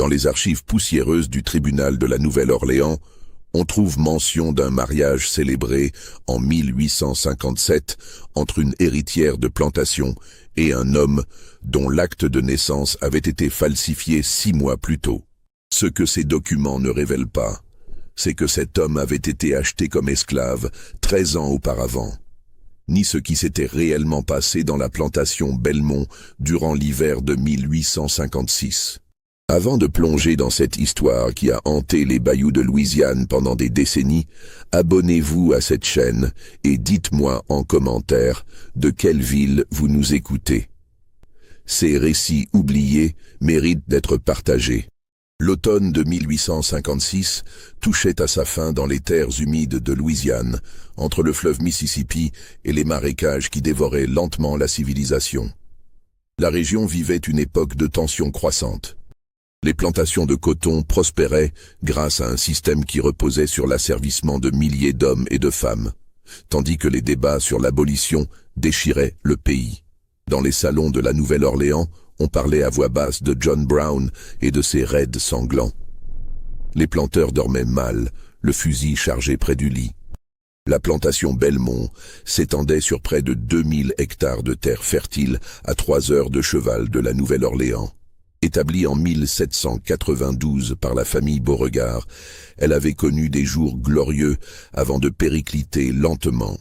Dans les archives poussiéreuses du tribunal de la Nouvelle-Orléans, on trouve mention d'un mariage célébré en 1857 entre une héritière de plantation et un homme dont l'acte de naissance avait été falsifié 6 mois plus tôt. Ce que ces documents ne révèlent pas, c'est que cet homme avait été acheté comme esclave 13 ans auparavant, ni ce qui s'était réellement passé dans la plantation Belmont durant l'hiver de 1856. Avant de plonger dans cette histoire qui a hanté les bayous de Louisiane pendant des décennies, abonnez-vous à cette chaîne et dites-moi en commentaire de quelle ville vous nous écoutez. Ces récits oubliés méritent d'être partagés. L'automne de 1856 touchait à sa fin dans les terres humides de Louisiane, entre le fleuve Mississippi et les marécages qui dévoraient lentement la civilisation. La région vivait une époque de tensions croissantes. Les plantations de coton prospéraient grâce à un système qui reposait sur l'asservissement de milliers d'hommes et de femmes, tandis que les débats sur l'abolition déchiraient le pays. Dans les salons de la Nouvelle-Orléans, on parlait à voix basse de John Brown et de ses raids sanglants. Les planteurs dormaient mal, le fusil chargé près du lit. La plantation Belmont s'étendait sur près de 2000 hectares de terre fertile à 3 heures de cheval de la Nouvelle-Orléans. Établie en 1792 par la famille Beauregard, elle avait connu des jours glorieux avant de péricliter lentement.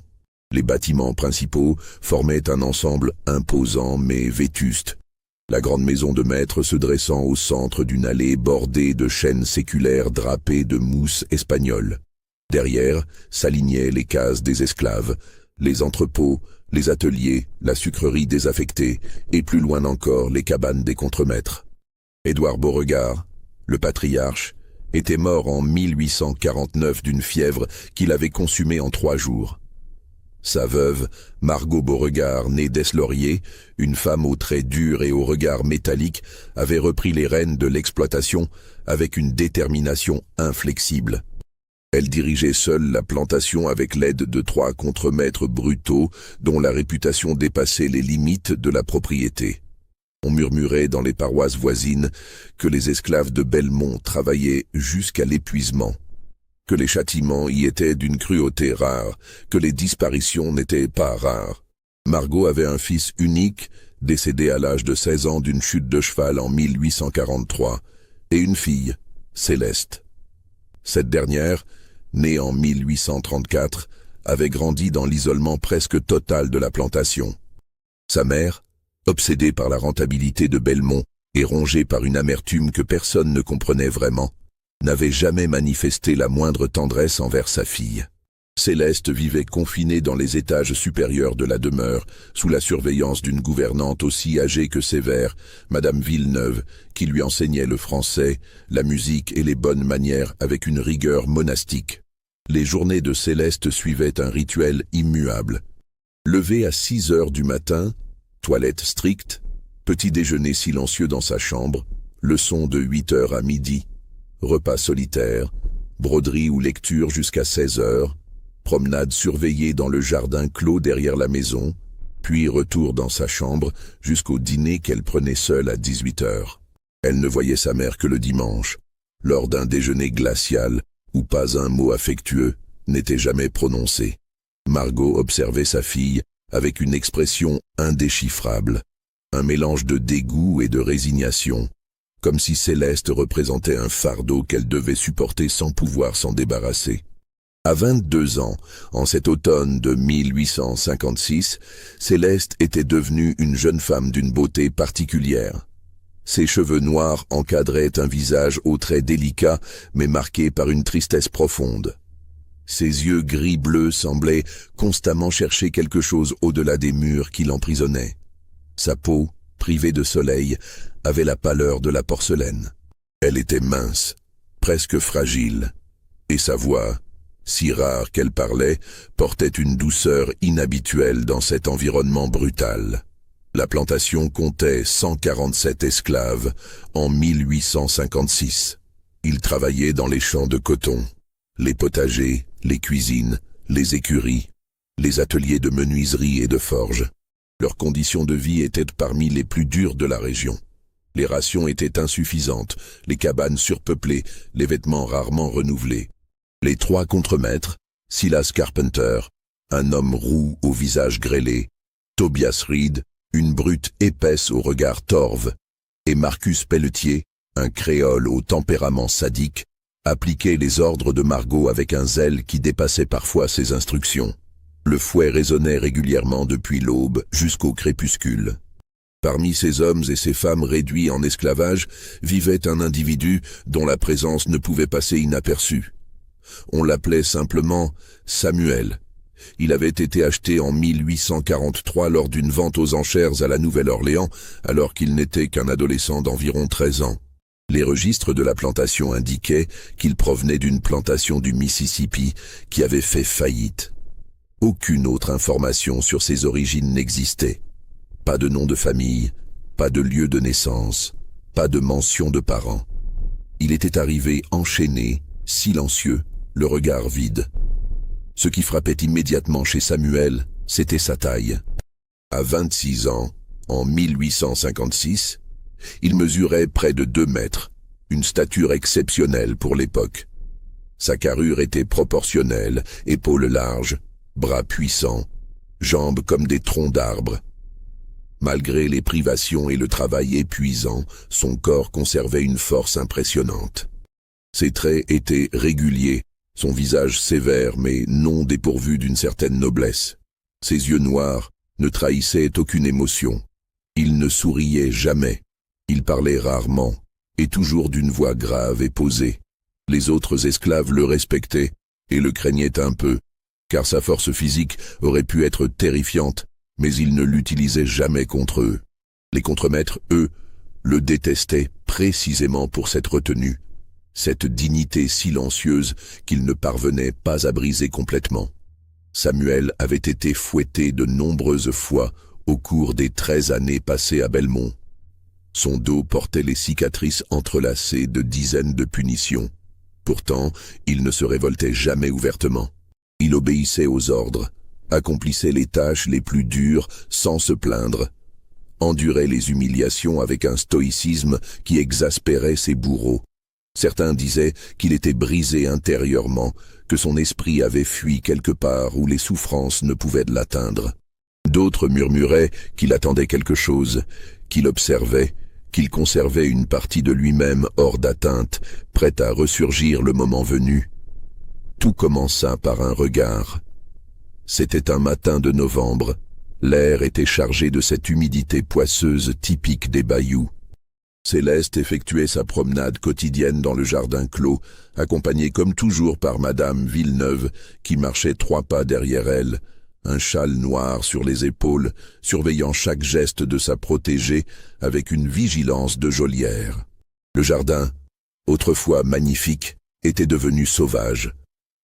Les bâtiments principaux formaient un ensemble imposant mais vétuste. La grande maison de maître se dressant au centre d'une allée bordée de chênes séculaires drapés de mousse espagnole. Derrière s'alignaient les cases des esclaves, les entrepôts, les ateliers, la sucrerie désaffectée, et plus loin encore les cabanes des contremaîtres. Édouard Beauregard, le patriarche, était mort en 1849 d'une fièvre qu'il avait consumée en 3 jours. Sa veuve, Margot Beauregard, née Deslauriers, une femme aux traits durs et au regard métallique, avait repris les rênes de l'exploitation avec une détermination inflexible. Elle dirigeait seule la plantation avec l'aide de 3 contremaîtres brutaux dont la réputation dépassait les limites de la propriété. On murmurait dans les paroisses voisines que les esclaves de Belmont travaillaient jusqu'à l'épuisement, que les châtiments y étaient d'une cruauté rare, que les disparitions n'étaient pas rares. Margot avait un fils unique, décédé à l'âge de 16 ans d'une chute de cheval en 1843, et une fille, Céleste. Cette dernière, née en 1834, avait grandi dans l'isolement presque total de la plantation. Sa mère, obsédée par la rentabilité de Belmont et rongée par une amertume que personne ne comprenait vraiment, n'avait jamais manifesté la moindre tendresse envers sa fille. Céleste vivait confinée dans les étages supérieurs de la demeure, sous la surveillance d'une gouvernante aussi âgée que sévère, Madame Villeneuve, qui lui enseignait le français, la musique et les bonnes manières avec une rigueur monastique. Les journées de Céleste suivaient un rituel immuable. Levée à 6 heures du matin, toilette stricte, petit déjeuner silencieux dans sa chambre, leçon de 8 heures à midi, repas solitaire, broderie ou lecture jusqu'à 16 heures, promenade surveillée dans le jardin clos derrière la maison, puis retour dans sa chambre jusqu'au dîner qu'elle prenait seule à 18 heures. Elle ne voyait sa mère que le dimanche, lors d'un déjeuner glacial où pas un mot affectueux n'était jamais prononcé. Margot observait sa fille avec une expression indéchiffrable, un mélange de dégoût et de résignation, comme si Céleste représentait un fardeau qu'elle devait supporter sans pouvoir s'en débarrasser. À 22 ans, en cet automne de 1856, Céleste était devenue une jeune femme d'une beauté particulière. Ses cheveux noirs encadraient un visage aux traits délicats mais marqué par une tristesse profonde. Ses yeux gris-bleu semblaient constamment chercher quelque chose au-delà des murs qui l'emprisonnaient. Sa peau, privée de soleil, avait la pâleur de la porcelaine. Elle était mince, presque fragile, et sa voix, si rare qu'elle parlait, portait une douceur inhabituelle dans cet environnement brutal. La plantation comptait 147 esclaves en 1856. Ils travaillaient dans les champs de coton, les potagers, les cuisines, les écuries, les ateliers de menuiserie et de forge. Leurs conditions de vie étaient parmi les plus dures de la région. Les rations étaient insuffisantes, les cabanes surpeuplées, les vêtements rarement renouvelés. Les trois contremaîtres, Silas Carpenter, un homme roux au visage grêlé, Tobias Reed, une brute épaisse au regard torve, et Marcus Pelletier, un créole au tempérament sadique, appliquaient les ordres de Margot avec un zèle qui dépassait parfois ses instructions. Le fouet résonnait régulièrement depuis l'aube jusqu'au crépuscule. Parmi ces hommes et ces femmes réduits en esclavage vivait un individu dont la présence ne pouvait passer inaperçue. On l'appelait simplement Samuel. Il avait été acheté en 1843 lors d'une vente aux enchères à la Nouvelle-Orléans, alors qu'il n'était qu'un adolescent d'environ 13 ans. Les registres de la plantation indiquaient qu'il provenait d'une plantation du Mississippi qui avait fait faillite. Aucune autre information sur ses origines n'existait. Pas de nom de famille, pas de lieu de naissance, pas de mention de parents. Il était arrivé enchaîné, silencieux, le regard vide. Ce qui frappait immédiatement chez Samuel, c'était sa taille. À 26 ans, en 1856, il mesurait près de 2 mètres, une stature exceptionnelle pour l'époque. Sa carrure était proportionnelle, épaules larges, bras puissants, jambes comme des troncs d'arbres. Malgré les privations et le travail épuisant, son corps conservait une force impressionnante. Ses traits étaient réguliers, son visage sévère mais non dépourvu d'une certaine noblesse. Ses yeux noirs ne trahissaient aucune émotion. Il ne souriait jamais. Il parlait rarement, et toujours d'une voix grave et posée. Les autres esclaves le respectaient et le craignaient un peu, car sa force physique aurait pu être terrifiante, mais il ne l'utilisait jamais contre eux. Les contremaîtres, eux, le détestaient précisément pour cette retenue, cette dignité silencieuse qu'il ne parvenait pas à briser complètement. Samuel avait été fouetté de nombreuses fois au cours des 13 années passées à Belmont. Son dos portait les cicatrices entrelacées de dizaines de punitions. Pourtant, il ne se révoltait jamais ouvertement. Il obéissait aux ordres, accomplissait les tâches les plus dures sans se plaindre, endurait les humiliations avec un stoïcisme qui exaspérait ses bourreaux. Certains disaient qu'il était brisé intérieurement, que son esprit avait fui quelque part où les souffrances ne pouvaient l'atteindre. D'autres murmuraient qu'il attendait quelque chose, qu'il observait, qu'il conservait une partie de lui-même hors d'atteinte, prête à ressurgir le moment venu. Tout commença par un regard. C'était un matin de novembre. L'air était chargé de cette humidité poisseuse typique des bayous. Céleste effectuait sa promenade quotidienne dans le jardin clos, accompagnée comme toujours par Madame Villeneuve, qui marchait 3 pas derrière elle, un châle noir sur les épaules, surveillant chaque geste de sa protégée avec une vigilance de geôlière. Le jardin, autrefois magnifique, était devenu sauvage.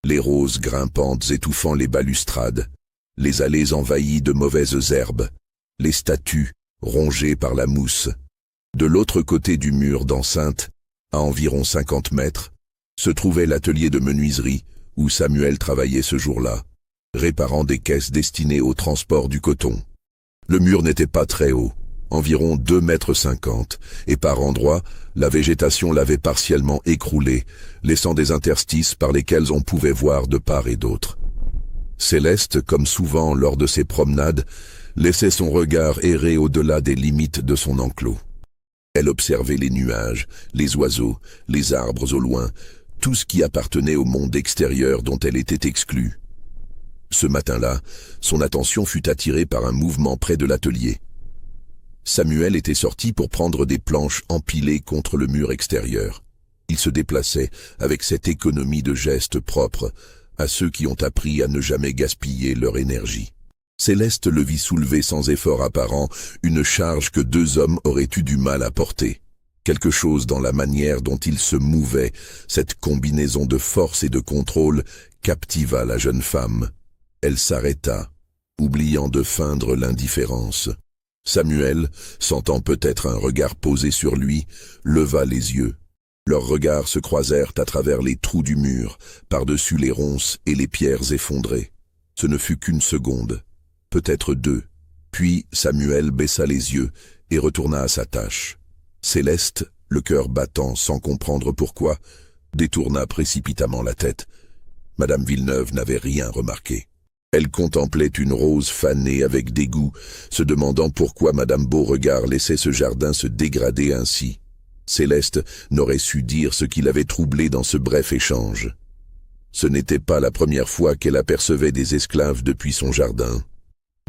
Les roses grimpantes étouffant les balustrades, les allées envahies de mauvaises herbes, les statues rongées par la mousse. De l'autre côté du mur d'enceinte, à environ 50 mètres, se trouvait l'atelier de menuiserie où Samuel travaillait ce jour-là, réparant des caisses destinées au transport du coton. Le mur n'était pas très haut, environ 2,50 mètres, et par endroits, la végétation l'avait partiellement écroulé, laissant des interstices par lesquels on pouvait voir de part et d'autre. Céleste, comme souvent lors de ses promenades, laissait son regard errer au-delà des limites de son enclos. Elle observait les nuages, les oiseaux, les arbres au loin, tout ce qui appartenait au monde extérieur dont elle était exclue. Ce matin-là, son attention fut attirée par un mouvement près de l'atelier. Samuel était sorti pour prendre des planches empilées contre le mur extérieur. Il se déplaçait avec cette économie de gestes propres à ceux qui ont appris à ne jamais gaspiller leur énergie. Céleste le vit soulever sans effort apparent une charge que 2 hommes auraient eu du mal à porter. Quelque chose dans la manière dont il se mouvait, cette combinaison de force et de contrôle, captiva la jeune femme. Elle s'arrêta, oubliant de feindre l'indifférence. Samuel, sentant peut-être un regard posé sur lui, leva les yeux. Leurs regards se croisèrent à travers les trous du mur, par-dessus les ronces et les pierres effondrées. Ce ne fut qu'une seconde, peut-être 2. Puis Samuel baissa les yeux et retourna à sa tâche. Céleste, le cœur battant sans comprendre pourquoi, détourna précipitamment la tête. Madame Villeneuve n'avait rien remarqué. Elle contemplait une rose fanée avec dégoût, se demandant pourquoi Madame Beauregard laissait ce jardin se dégrader ainsi. Céleste n'aurait su dire ce qui l'avait troublée dans ce bref échange. Ce n'était pas la première fois qu'elle apercevait des esclaves depuis son jardin,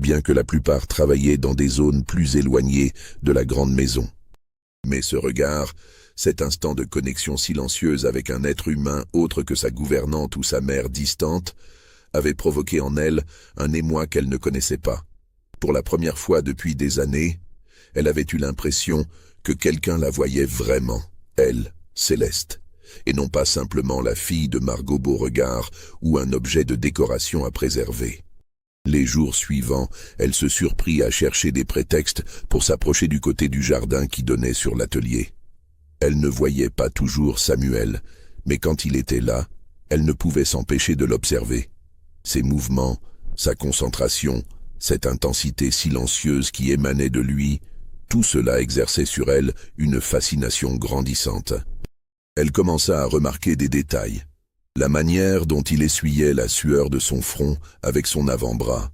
bien que la plupart travaillaient dans des zones plus éloignées de la grande maison. Mais ce regard, cet instant de connexion silencieuse avec un être humain autre que sa gouvernante ou sa mère distante, avait provoqué en elle un émoi qu'elle ne connaissait pas. Pour la première fois depuis des années, elle avait eu l'impression que quelqu'un la voyait vraiment, elle, Céleste, et non pas simplement la fille de Margot Beauregard ou un objet de décoration à préserver. Les jours suivants, elle se surprit à chercher des prétextes pour s'approcher du côté du jardin qui donnait sur l'atelier. Elle ne voyait pas toujours Samuel, mais quand il était là, elle ne pouvait s'empêcher de l'observer. Ses mouvements, sa concentration, cette intensité silencieuse qui émanait de lui, tout cela exerçait sur elle une fascination grandissante. Elle commença à remarquer des détails. La manière dont il essuyait la sueur de son front avec son avant-bras,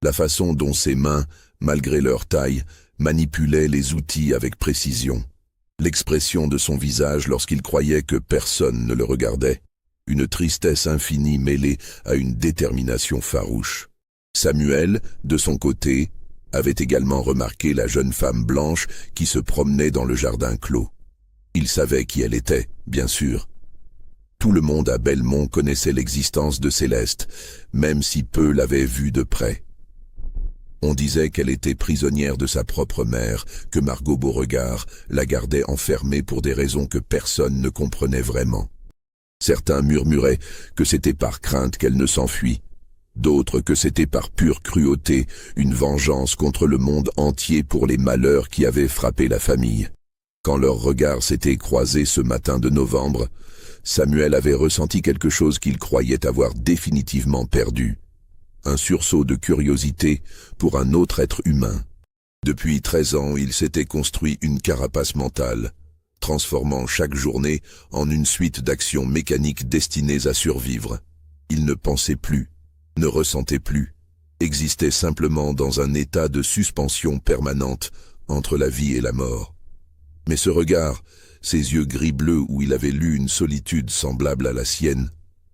la façon dont ses mains, malgré leur taille, manipulaient les outils avec précision, l'expression de son visage lorsqu'il croyait que personne ne le regardait, une tristesse infinie mêlée à une détermination farouche. Samuel, de son côté, avait également remarqué la jeune femme blanche qui se promenait dans le jardin clos. Il savait qui elle était, bien sûr. Tout le monde à Belmont connaissait l'existence de Céleste, même si peu l'avaient vue de près. On disait qu'elle était prisonnière de sa propre mère, que Margot Beauregard la gardait enfermée pour des raisons que personne ne comprenait vraiment. Certains murmuraient que c'était par crainte qu'elle ne s'enfuit, d'autres que c'était par pure cruauté, une vengeance contre le monde entier pour les malheurs qui avaient frappé la famille. Quand leurs regards s'étaient croisés ce matin de novembre, Samuel avait ressenti quelque chose qu'il croyait avoir définitivement perdu. Un sursaut de curiosité pour un autre être humain. Depuis 13 ans, il s'était construit une carapace mentale, transformant chaque journée en une suite d'actions mécaniques destinées à survivre. Il ne pensait plus, ne ressentait plus, existait simplement dans un état de suspension permanente entre la vie et la mort. Mais ce regard, ses yeux gris-bleus où il avait lu une solitude semblable à la sienne,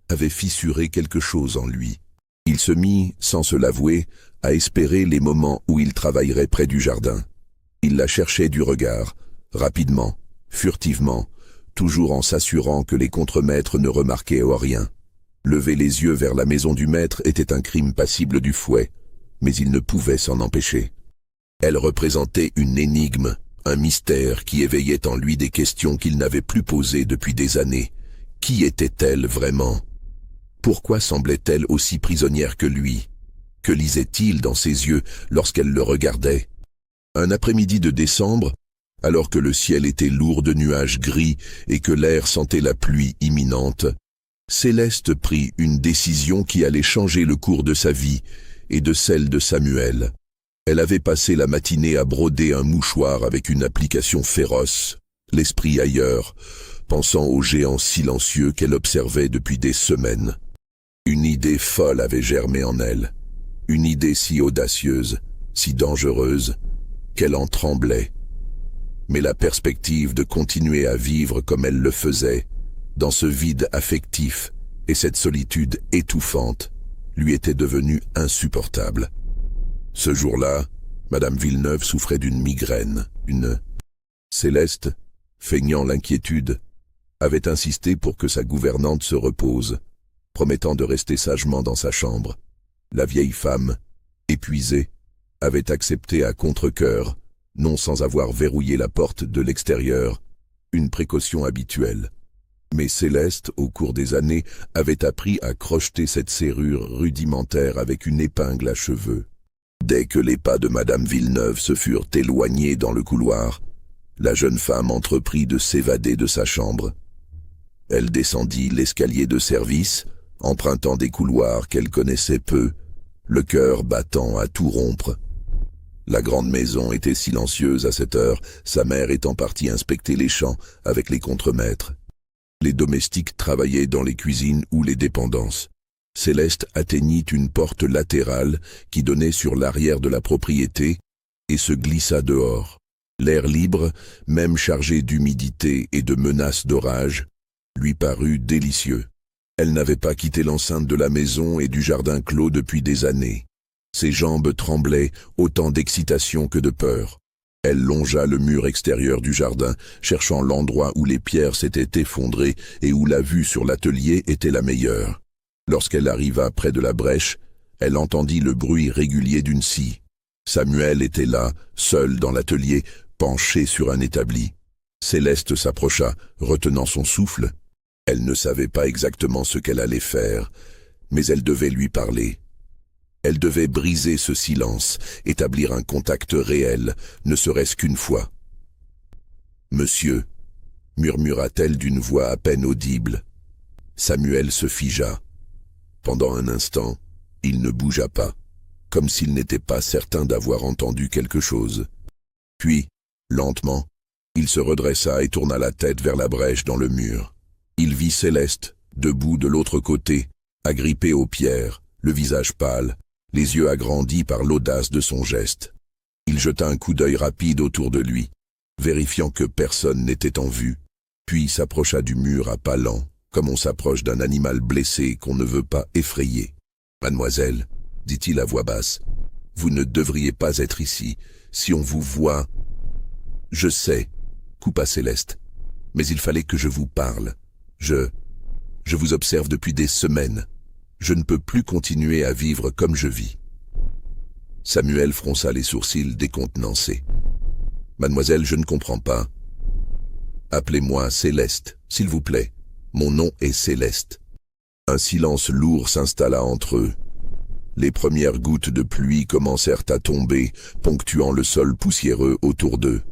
avait fissuré quelque chose en lui. Il se mit, sans se l'avouer, à espérer les moments où il travaillerait près du jardin. Il la cherchait du regard, rapidement, furtivement, toujours en s'assurant que les contremaîtres ne remarquaient rien. Lever les yeux vers la maison du maître était un crime passible du fouet, mais il ne pouvait s'en empêcher. Elle représentait une énigme, un mystère qui éveillait en lui des questions qu'il n'avait plus posées depuis des années. Qui était-elle vraiment? Pourquoi semblait-elle aussi prisonnière que lui? Que lisait-il dans ses yeux lorsqu'elle le regardait? Un après-midi de décembre, alors que le ciel était lourd de nuages gris et que l'air sentait la pluie imminente, Céleste prit une décision qui allait changer le cours de sa vie et de celle de Samuel. Elle avait passé la matinée à broder un mouchoir avec une application féroce, l'esprit ailleurs, pensant au géant silencieux qu'elle observait depuis des semaines. Une idée folle avait germé en elle, une idée si audacieuse, si dangereuse, qu'elle en tremblait. Mais la perspective de continuer à vivre comme elle le faisait, dans ce vide affectif et cette solitude étouffante, lui était devenue insupportable. Ce jour-là, Madame Villeneuve souffrait d'une migraine, Céleste, feignant l'inquiétude, avait insisté pour que sa gouvernante se repose, promettant de rester sagement dans sa chambre. La vieille femme, épuisée, avait accepté à contre-cœur, non sans avoir verrouillé la porte de l'extérieur, une précaution habituelle. Mais Céleste, au cours des années, avait appris à crocheter cette serrure rudimentaire avec une épingle à cheveux. Dès que les pas de Madame Villeneuve se furent éloignés dans le couloir, la jeune femme entreprit de s'évader de sa chambre. Elle descendit l'escalier de service, empruntant des couloirs qu'elle connaissait peu, le cœur battant à tout rompre. La grande maison était silencieuse à cette heure, sa mère étant partie inspecter les champs avec les contremaîtres. Les domestiques travaillaient dans les cuisines ou les dépendances. Céleste atteignit une porte latérale qui donnait sur l'arrière de la propriété et se glissa dehors. L'air libre, même chargé d'humidité et de menaces d'orage, lui parut délicieux. Elle n'avait pas quitté l'enceinte de la maison et du jardin clos depuis des années. Ses jambes tremblaient, autant d'excitation que de peur. Elle longea le mur extérieur du jardin, cherchant l'endroit où les pierres s'étaient effondrées et où la vue sur l'atelier était la meilleure. Lorsqu'elle arriva près de la brèche, elle entendit le bruit régulier d'une scie. Samuel était là, seul dans l'atelier, penché sur un établi. Céleste s'approcha, retenant son souffle. Elle ne savait pas exactement ce qu'elle allait faire, mais elle devait lui parler. Elle devait briser ce silence, établir un contact réel, ne serait-ce qu'une fois. « Monsieur » murmura-t-elle d'une voix à peine audible. Samuel se figea. Pendant un instant, il ne bougea pas, comme s'il n'était pas certain d'avoir entendu quelque chose. Puis, lentement, il se redressa et tourna la tête vers la brèche dans le mur. Il vit Céleste, debout de l'autre côté, agrippée aux pierres, le visage pâle, les yeux agrandis par l'audace de son geste. Il jeta un coup d'œil rapide autour de lui, vérifiant que personne n'était en vue, puis s'approcha du mur à pas lents, comme on s'approche d'un animal blessé qu'on ne veut pas effrayer. « Mademoiselle, dit-il à voix basse, vous ne devriez pas être ici. Si on vous voit... » « Je sais, coupa Céleste, mais il fallait que je vous parle. Je vous observe depuis des semaines. Je ne peux plus continuer à vivre comme je vis. » Samuel fronça les sourcils décontenancé. « Mademoiselle, je ne comprends pas. Appelez-moi Céleste, s'il vous plaît. Mon nom est Céleste. » Un silence lourd s'installa entre eux. Les premières gouttes de pluie commencèrent à tomber, ponctuant le sol poussiéreux autour d'eux.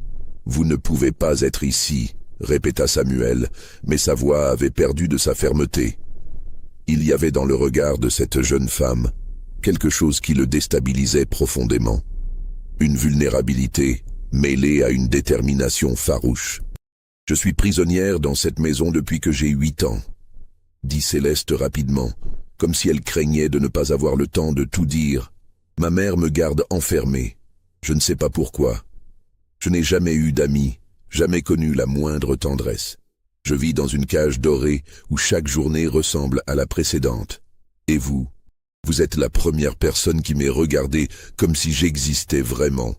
« Vous ne pouvez pas être ici, » répéta Samuel, mais sa voix avait perdu de sa fermeté. Il y avait dans le regard de cette jeune femme quelque chose qui le déstabilisait profondément. Une vulnérabilité mêlée à une détermination farouche. « Je suis prisonnière dans cette maison depuis que j'ai 8 ans, » dit Céleste rapidement, comme si elle craignait de ne pas avoir le temps de tout dire. « Ma mère me garde enfermée. Je ne sais pas pourquoi. Je n'ai jamais eu d'amis, jamais connu la moindre tendresse. Je vis dans une cage dorée où chaque journée ressemble à la précédente. Et vous êtes la première personne qui m'ait regardé comme si j'existais vraiment. »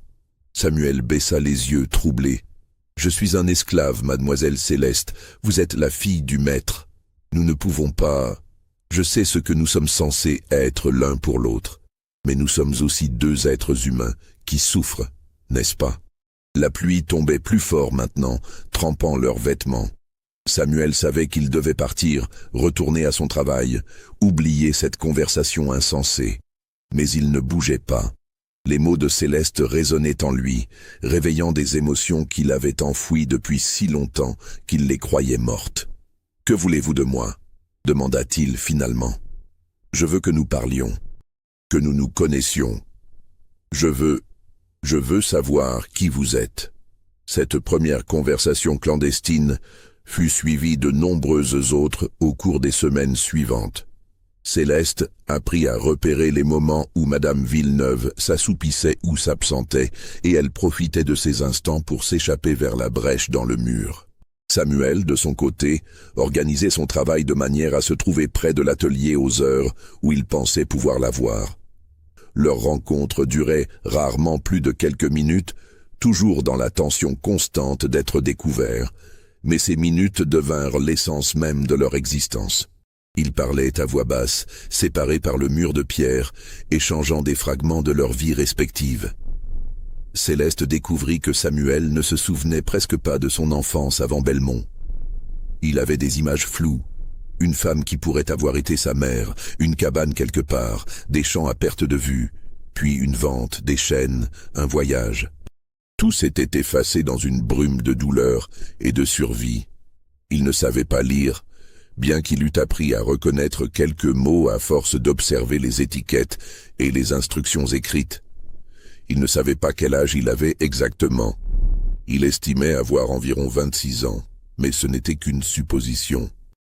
Samuel baissa les yeux, troublé. « Je suis un esclave, mademoiselle Céleste. Vous êtes la fille du maître. Nous ne pouvons pas... Je sais ce que nous sommes censés être l'un pour l'autre. Mais nous sommes aussi 2 êtres humains qui souffrent, n'est-ce pas ?» La pluie tombait plus fort maintenant, trempant leurs vêtements. Samuel savait qu'il devait partir, retourner à son travail, oublier cette conversation insensée. Mais il ne bougeait pas. Les mots de Céleste résonnaient en lui, réveillant des émotions qu'il avait enfouies depuis si longtemps qu'il les croyait mortes. « Que voulez-vous de moi ?» demanda-t-il finalement. « Je veux que nous parlions, que nous nous connaissions. Je veux savoir qui vous êtes. » Cette première conversation clandestine fut suivie de nombreuses autres au cours des semaines suivantes. Céleste apprit à repérer les moments où Madame Villeneuve s'assoupissait ou s'absentait, et elle profitait de ces instants pour s'échapper vers la brèche dans le mur. Samuel, de son côté, organisait son travail de manière à se trouver près de l'atelier aux heures où il pensait pouvoir la voir. Leur rencontre durait rarement plus de quelques minutes, toujours dans la tension constante d'être découverts, mais ces minutes devinrent l'essence même de leur existence. Ils parlaient à voix basse, séparés par le mur de pierre, échangeant des fragments de leur vie respective. Céleste découvrit que Samuel ne se souvenait presque pas de son enfance avant Belmont. Il avait des images floues, une femme qui pourrait avoir été sa mère, une cabane quelque part, des champs à perte de vue, puis une vente, des chaînes, un voyage. Tout s'était effacé dans une brume de douleur et de survie. Il ne savait pas lire, bien qu'il eût appris à reconnaître quelques mots à force d'observer les étiquettes et les instructions écrites. Il ne savait pas quel âge il avait exactement. Il estimait avoir environ 26 ans, mais ce n'était qu'une supposition.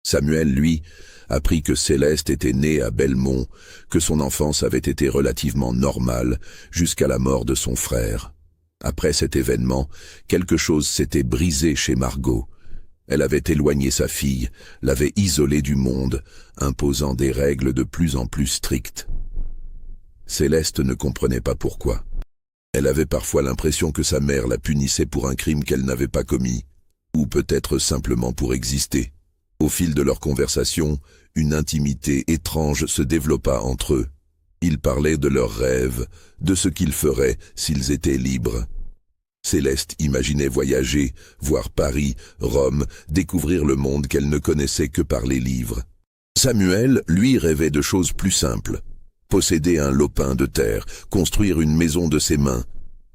Samuel, lui, apprit que Céleste était née à Belmont, que son enfance avait été relativement normale jusqu'à la mort de son frère. Après cet événement, quelque chose s'était brisé chez Margot. Elle avait éloigné sa fille, l'avait isolée du monde, imposant des règles de plus en plus strictes. Céleste ne comprenait pas pourquoi. Elle avait parfois l'impression que sa mère la punissait pour un crime qu'elle n'avait pas commis, ou peut-être simplement pour exister. Au fil de leur conversation, une intimité étrange se développa entre eux. Ils parlaient de leurs rêves, de ce qu'ils feraient s'ils étaient libres. Céleste imaginait voyager, voir Paris, Rome, découvrir le monde qu'elle ne connaissait que par les livres. Samuel, lui, rêvait de choses plus simples. Posséder un lopin de terre, construire une maison de ses mains,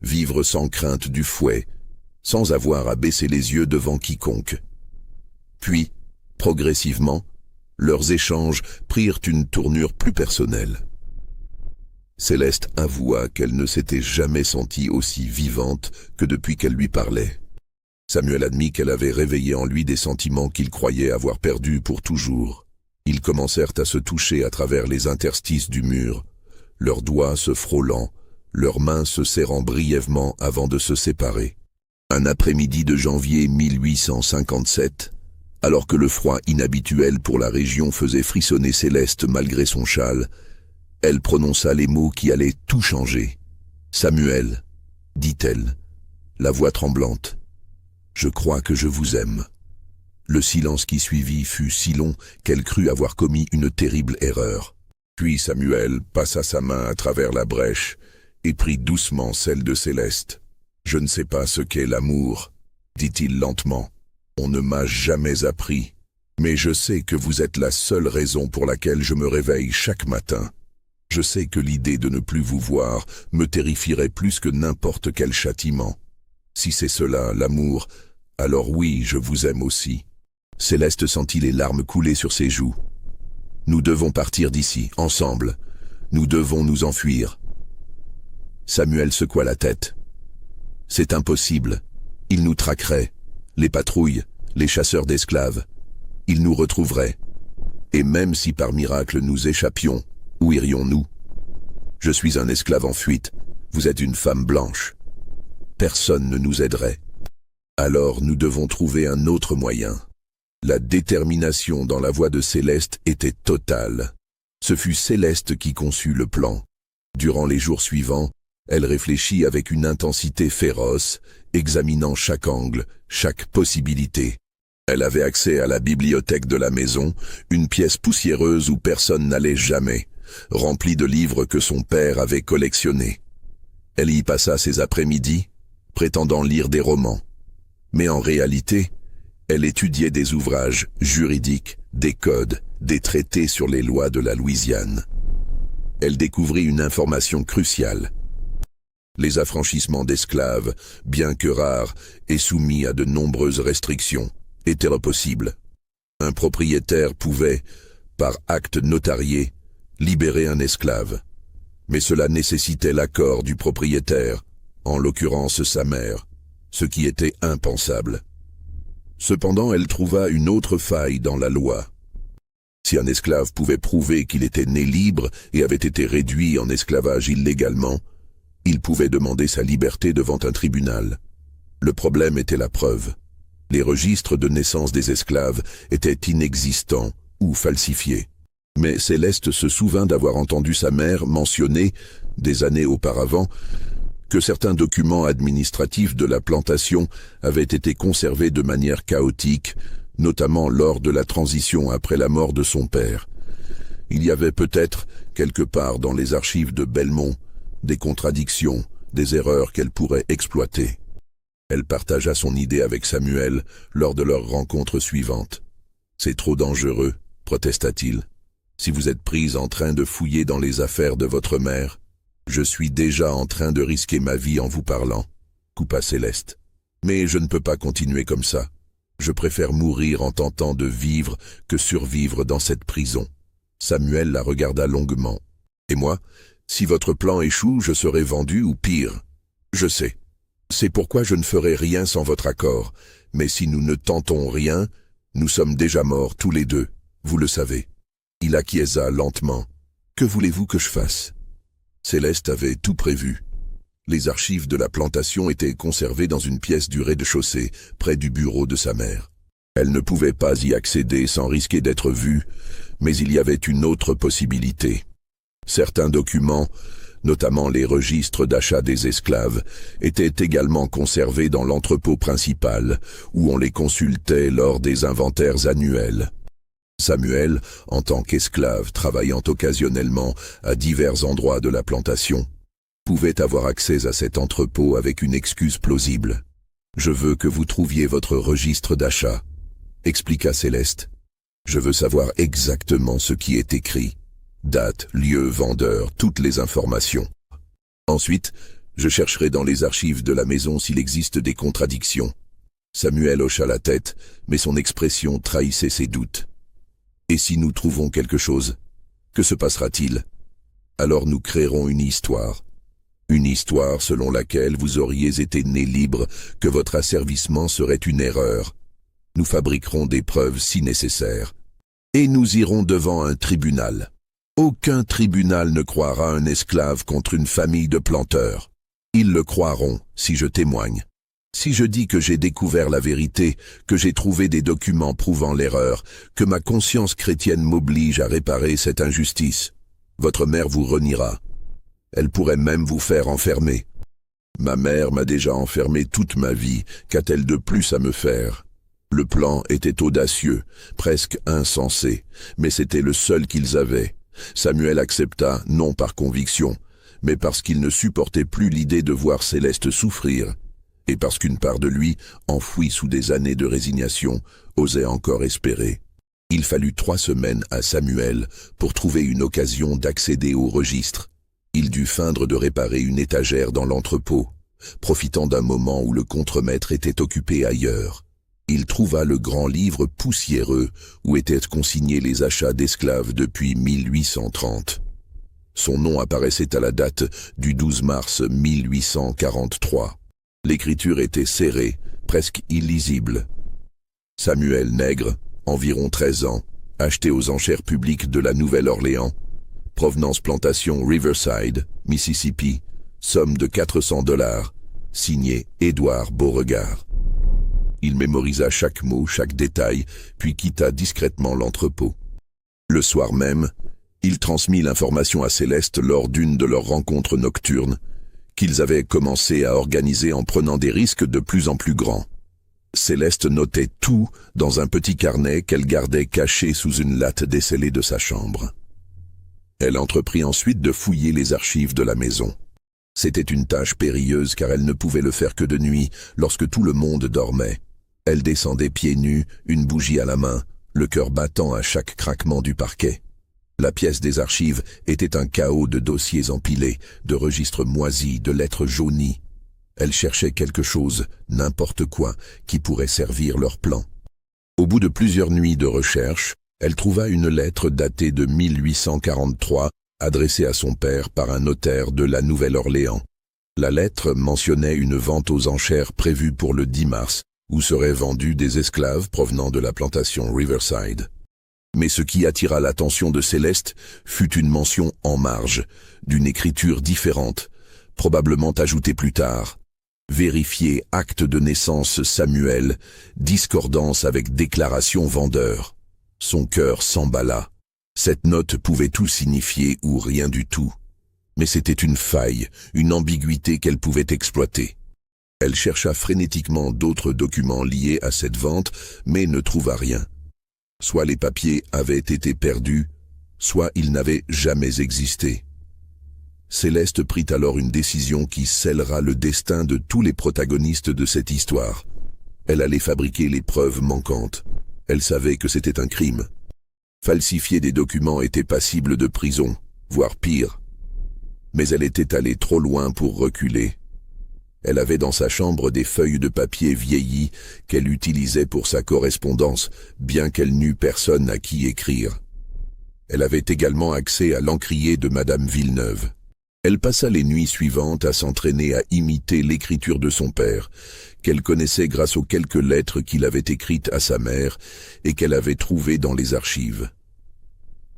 vivre sans crainte du fouet, sans avoir à baisser les yeux devant quiconque. Puis, progressivement, leurs échanges prirent une tournure plus personnelle. Céleste avoua qu'elle ne s'était jamais sentie aussi vivante que depuis qu'elle lui parlait. Samuel admit qu'elle avait réveillé en lui des sentiments qu'il croyait avoir perdus pour toujours. Ils commencèrent à se toucher à travers les interstices du mur, leurs doigts se frôlant, leurs mains se serrant brièvement avant de se séparer. Un après-midi de janvier 1857, alors que le froid inhabituel pour la région faisait frissonner Céleste malgré son châle, elle prononça les mots qui allaient tout changer. « Samuel, dit-elle, la voix tremblante, je crois que je vous aime. » Le silence qui suivit fut si long qu'elle crut avoir commis une terrible erreur. Puis Samuel passa sa main à travers la brèche et prit doucement celle de Céleste. « Je ne sais pas ce qu'est l'amour, dit-il lentement. On ne m'a jamais appris, mais je sais que vous êtes la seule raison pour laquelle je me réveille chaque matin. Je sais que l'idée de ne plus vous voir me terrifierait plus que n'importe quel châtiment. Si c'est cela, l'amour, alors oui, je vous aime aussi. » Céleste sentit les larmes couler sur ses joues. « Nous devons partir d'ici, ensemble. Nous devons nous enfuir. » Samuel secoua la tête. « C'est impossible. Ils nous traqueraient. Les patrouilles, les chasseurs d'esclaves. Ils nous retrouveraient. Et même si par miracle nous échappions, où irions-nous? Je suis un esclave en fuite. Vous êtes une femme blanche. Personne ne nous aiderait. Alors nous devons trouver un autre moyen. » La détermination dans la voix de Céleste était totale. Ce fut Céleste qui conçut le plan. Durant les jours suivants, elle réfléchit avec une intensité féroce, examinant chaque angle, chaque possibilité. Elle avait accès à la bibliothèque de la maison, une pièce poussiéreuse où personne n'allait jamais, remplie de livres que son père avait collectionnés. Elle y passa ses après-midi, prétendant lire des romans. Mais en réalité, elle étudiait des ouvrages juridiques, des codes, des traités sur les lois de la Louisiane. Elle découvrit une information cruciale. Les affranchissements d'esclaves, bien que rares et soumis à de nombreuses restrictions, étaient possibles. Un propriétaire pouvait, par acte notarié, libérer un esclave. Mais cela nécessitait l'accord du propriétaire, en l'occurrence sa mère, ce qui était impensable. Cependant, elle trouva une autre faille dans la loi. Si un esclave pouvait prouver qu'il était né libre et avait été réduit en esclavage illégalement, il pouvait demander sa liberté devant un tribunal. Le problème était la preuve. Les registres de naissance des esclaves étaient inexistants ou falsifiés. Mais Céleste se souvint d'avoir entendu sa mère mentionner, des années auparavant, que certains documents administratifs de la plantation avaient été conservés de manière chaotique, notamment lors de la transition après la mort de son père. Il y avait peut-être, quelque part dans les archives de Belmont, des contradictions, des erreurs qu'elle pourrait exploiter. Elle partagea son idée avec Samuel lors de leur rencontre suivante. « C'est trop dangereux, protesta-t-il. Si vous êtes prise en train de fouiller dans les affaires de votre mère, je suis déjà en train de risquer ma vie en vous parlant, » coupa Céleste. « Mais je ne peux pas continuer comme ça. Je préfère mourir en tentant de vivre que survivre dans cette prison. » Samuel la regarda longuement. « Et moi, Si votre plan échoue, je serai vendu ou pire. Je sais. C'est pourquoi je ne ferai rien sans votre accord. Mais si nous ne tentons rien, nous sommes déjà morts tous les deux, vous le savez. Il acquiesça lentement. Que voulez-vous que je fasse? Céleste avait tout prévu. Les archives de la plantation étaient conservées dans une pièce du rez-de-chaussée, près du bureau de sa mère. Elle ne pouvait pas y accéder sans risquer d'être vue, mais il y avait une autre possibilité. Certains documents, notamment les registres d'achat des esclaves, étaient également conservés dans l'entrepôt principal, où on les consultait lors des inventaires annuels. Samuel, en tant qu'esclave travaillant occasionnellement à divers endroits de la plantation, pouvait avoir accès à cet entrepôt avec une excuse plausible. « Je veux que vous trouviez votre registre d'achat », expliqua Céleste. « Je veux savoir exactement ce qui est écrit. Date, lieu, vendeur, toutes les informations. Ensuite, je chercherai dans les archives de la maison s'il existe des contradictions. » Samuel hocha la tête, mais son expression trahissait ses doutes. « Et si nous trouvons quelque chose, que se passera-t-il? Alors nous créerons une histoire. Une histoire selon laquelle vous auriez été né libre, que votre asservissement serait une erreur. Nous fabriquerons des preuves si nécessaire. Et nous irons devant un tribunal. Aucun tribunal ne croira un esclave contre une famille de planteurs. Ils le croiront si je témoigne. Si je dis que j'ai découvert la vérité, que j'ai trouvé des documents prouvant l'erreur, que ma conscience chrétienne m'oblige à réparer cette injustice, votre mère vous reniera. Elle pourrait même vous faire enfermer. Ma mère m'a déjà enfermé toute ma vie, qu'a-t-elle de plus à me faire? Le plan était audacieux, presque insensé, mais c'était le seul qu'ils avaient. Samuel accepta, non par conviction, mais parce qu'il ne supportait plus l'idée de voir Céleste souffrir, et parce qu'une part de lui, enfouie sous des années de résignation, osait encore espérer. Il fallut 3 semaines à Samuel pour trouver une occasion d'accéder au registre. Il dut feindre de réparer une étagère dans l'entrepôt, profitant d'un moment où le contremaître était occupé ailleurs. Il trouva le grand livre poussiéreux où étaient consignés les achats d'esclaves depuis 1830. Son nom apparaissait à la date du 12 mars 1843. L'écriture était serrée, presque illisible. Samuel Nègre, environ 13 ans, acheté aux enchères publiques de la Nouvelle-Orléans, provenance plantation Riverside, Mississippi, somme de $400, signé Édouard Beauregard. Il mémorisa chaque mot, chaque détail, puis quitta discrètement l'entrepôt. Le soir même, il transmit l'information à Céleste lors d'une de leurs rencontres nocturnes, qu'ils avaient commencé à organiser en prenant des risques de plus en plus grands. Céleste notait tout dans un petit carnet qu'elle gardait caché sous une latte descellée de sa chambre. Elle entreprit ensuite de fouiller les archives de la maison. C'était une tâche périlleuse car elle ne pouvait le faire que de nuit, lorsque tout le monde dormait. Elle descendait pieds nus, une bougie à la main, le cœur battant à chaque craquement du parquet. La pièce des archives était un chaos de dossiers empilés, de registres moisis, de lettres jaunies. Elle cherchait quelque chose, n'importe quoi, qui pourrait servir leur plan. Au bout de plusieurs nuits de recherche, elle trouva une lettre datée de 1843, adressée à son père par un notaire de la Nouvelle-Orléans. La lettre mentionnait une vente aux enchères prévue pour le 10 mars, où seraient vendus des esclaves provenant de la plantation Riverside. Mais ce qui attira l'attention de Céleste fut une mention en marge, d'une écriture différente, probablement ajoutée plus tard. Vérifier acte de naissance Samuel, discordance avec déclaration vendeur. Son cœur s'emballa. Cette note pouvait tout signifier ou rien du tout. Mais c'était une faille, une ambiguïté qu'elle pouvait exploiter. Elle chercha frénétiquement d'autres documents liés à cette vente, mais ne trouva rien. Soit les papiers avaient été perdus, soit ils n'avaient jamais existé. Céleste prit alors une décision qui scellera le destin de tous les protagonistes de cette histoire. Elle allait fabriquer les preuves manquantes. Elle savait que c'était un crime. Falsifier des documents était passible de prison, voire pire. Mais elle était allée trop loin pour reculer. Elle avait dans sa chambre des feuilles de papier vieillies qu'elle utilisait pour sa correspondance, bien qu'elle n'eût personne à qui écrire. Elle avait également accès à l'encrier de Madame Villeneuve. Elle passa les nuits suivantes à s'entraîner à imiter l'écriture de son père, qu'elle connaissait grâce aux quelques lettres qu'il avait écrites à sa mère et qu'elle avait trouvées dans les archives.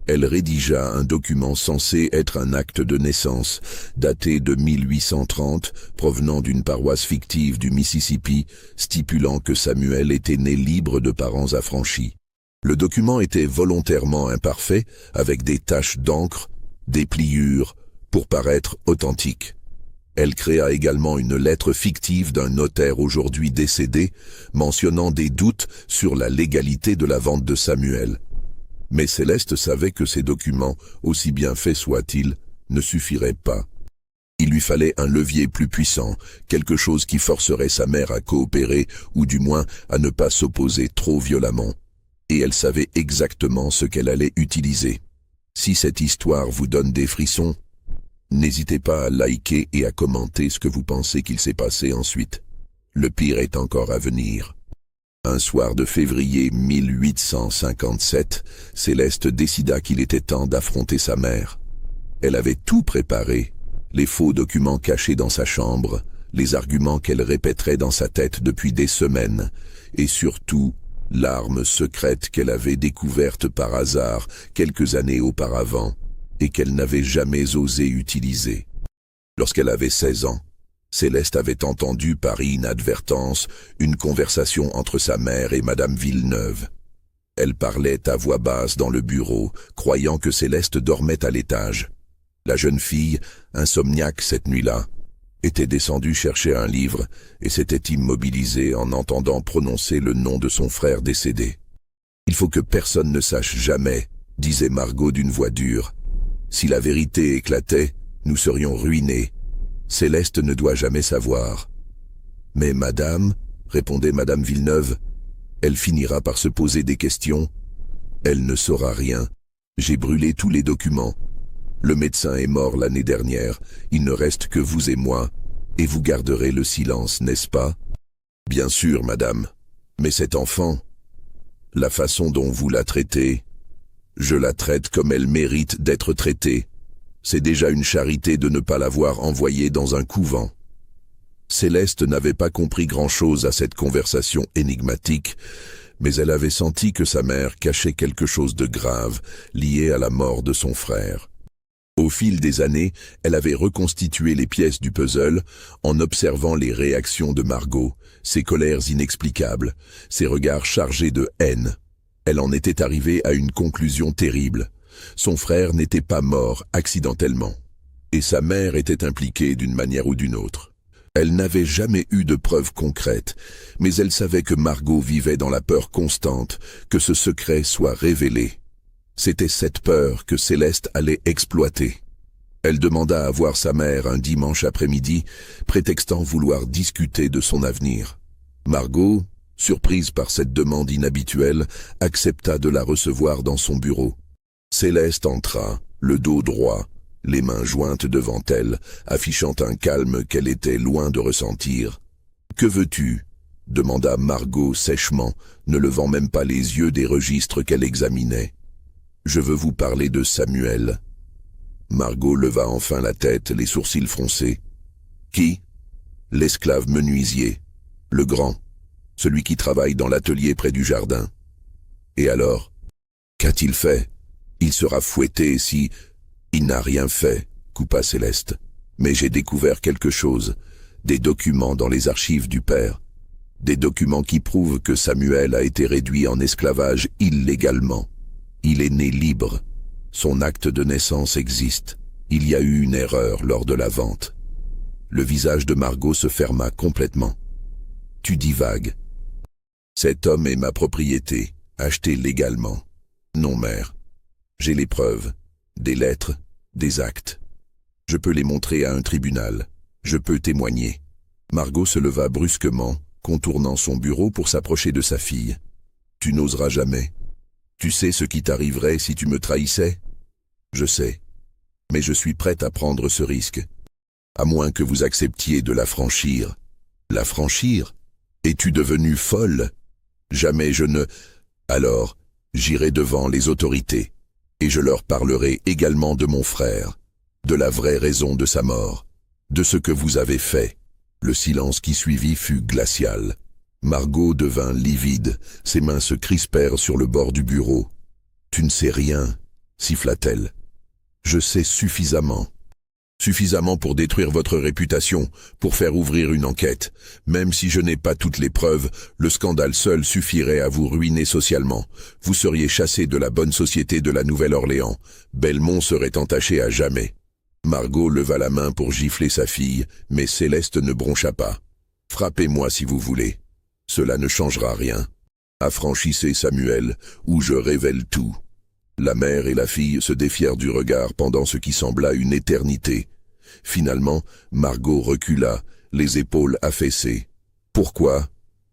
Elle rédigea un document censé être un acte de naissance, daté de 1830, provenant d'une paroisse fictive du Mississippi, stipulant que Samuel était né libre de parents affranchis. Le document était volontairement imparfait, avec des taches d'encre, des pliures, pour paraître authentique. Elle créa également une lettre fictive d'un notaire aujourd'hui décédé, mentionnant des doutes sur la légalité de la vente de Samuel. Mais Céleste savait que ces documents, aussi bien faits soient-ils, ne suffiraient pas. Il lui fallait un levier plus puissant, quelque chose qui forcerait sa mère à coopérer, ou du moins à ne pas s'opposer trop violemment. Et elle savait exactement ce qu'elle allait utiliser. Si cette histoire vous donne des frissons, n'hésitez pas à liker et à commenter ce que vous pensez qu'il s'est passé ensuite. Le pire est encore à venir. Un soir de février 1857, Céleste décida qu'il était temps d'affronter sa mère. Elle avait tout préparé, les faux documents cachés dans sa chambre, les arguments qu'elle répéterait dans sa tête depuis des semaines, et surtout, l'arme secrète qu'elle avait découverte par hasard quelques années auparavant, et qu'elle n'avait jamais osé utiliser. Lorsqu'elle avait 16 ans, Céleste avait entendu par inadvertance une conversation entre sa mère et Madame Villeneuve. Elle parlait à voix basse dans le bureau, croyant que Céleste dormait à l'étage. La jeune fille, insomniaque cette nuit-là, était descendue chercher un livre et s'était immobilisée en entendant prononcer le nom de son frère décédé. « Il faut que personne ne sache jamais », disait Margot d'une voix dure. « Si la vérité éclatait, nous serions ruinés. Céleste ne doit jamais savoir. » « Mais madame, » répondait Madame Villeneuve, « elle finira par se poser des questions. Elle ne saura rien. J'ai brûlé tous les documents. Le médecin est mort l'année dernière. Il ne reste que vous et moi. Et vous garderez le silence, n'est-ce pas? » « Bien sûr, madame. Mais cet enfant, la façon dont vous la traitez, je la traite comme elle mérite d'être traitée. C'est déjà une charité de ne pas l'avoir envoyée dans un couvent. » Céleste n'avait pas compris grand-chose à cette conversation énigmatique, mais elle avait senti que sa mère cachait quelque chose de grave lié à la mort de son frère. Au fil des années, elle avait reconstitué les pièces du puzzle en observant les réactions de Margot, ses colères inexplicables, ses regards chargés de haine. Elle en était arrivée à une conclusion terrible. Son frère n'était pas mort accidentellement, et sa mère était impliquée d'une manière ou d'une autre. Elle n'avait jamais eu de preuves concrètes, mais elle savait que Margot vivait dans la peur constante que ce secret soit révélé. C'était cette peur que Céleste allait exploiter. Elle demanda à voir sa mère un dimanche après-midi, prétextant vouloir discuter de son avenir. Margot, surprise par cette demande inhabituelle, accepta de la recevoir dans son bureau. Céleste entra, le dos droit, les mains jointes devant elle, affichant un calme qu'elle était loin de ressentir. « Que veux-tu » demanda Margot sèchement, ne levant même pas les yeux des registres qu'elle examinait. « Je veux vous parler de Samuel. » Margot leva enfin la tête, les sourcils froncés. « Qui ?»« L'esclave menuisier, le grand, celui qui travaille dans l'atelier près du jardin. »« Et alors ? Qu'a-t-il fait ? Il sera fouetté si... » « Il n'a rien fait, » coupa Céleste. « Mais j'ai découvert quelque chose, des documents dans les archives du père. Des documents qui prouvent que Samuel a été réduit en esclavage illégalement. Il est né libre. Son acte de naissance existe. Il y a eu une erreur lors de la vente. » Le visage de Margot se ferma complètement. « Tu divagues. Cet homme est ma propriété, achetée légalement. Non, mère. J'ai les preuves. Des lettres, des actes. Je peux les montrer à un tribunal. Je peux témoigner. » Margot se leva brusquement, contournant son bureau pour s'approcher de sa fille. « Tu n'oseras jamais. Tu sais ce qui t'arriverait si tu me trahissais ? Je sais. Mais je suis prête à prendre ce risque. À moins que vous acceptiez de la franchir. » « La franchir ? Es-tu devenue folle ? Jamais je ne... Alors, j'irai devant les autorités. Et je leur parlerai également de mon frère. de la vraie raison de sa mort, de ce que vous avez fait. Le silence qui suivit fut glacial. Margot devint livide, ses mains se crispèrent sur le bord du bureau. « Tu ne sais rien » siffla-t-elle. « Je sais suffisamment. Suffisamment pour détruire votre réputation, pour faire ouvrir une enquête. Même si je n'ai pas toutes les preuves, le scandale seul suffirait à vous ruiner socialement. Vous seriez chassé de la bonne société de la Nouvelle-Orléans. Belmont serait entaché à jamais. » Margot leva la main pour gifler sa fille, mais Céleste ne broncha pas. « Frappez-moi si vous voulez. Cela ne changera rien. Affranchissez Samuel, ou je révèle tout. » La mère et la fille se défièrent du regard pendant ce qui sembla une éternité. Finalement, Margot recula, les épaules affaissées. « Pourquoi »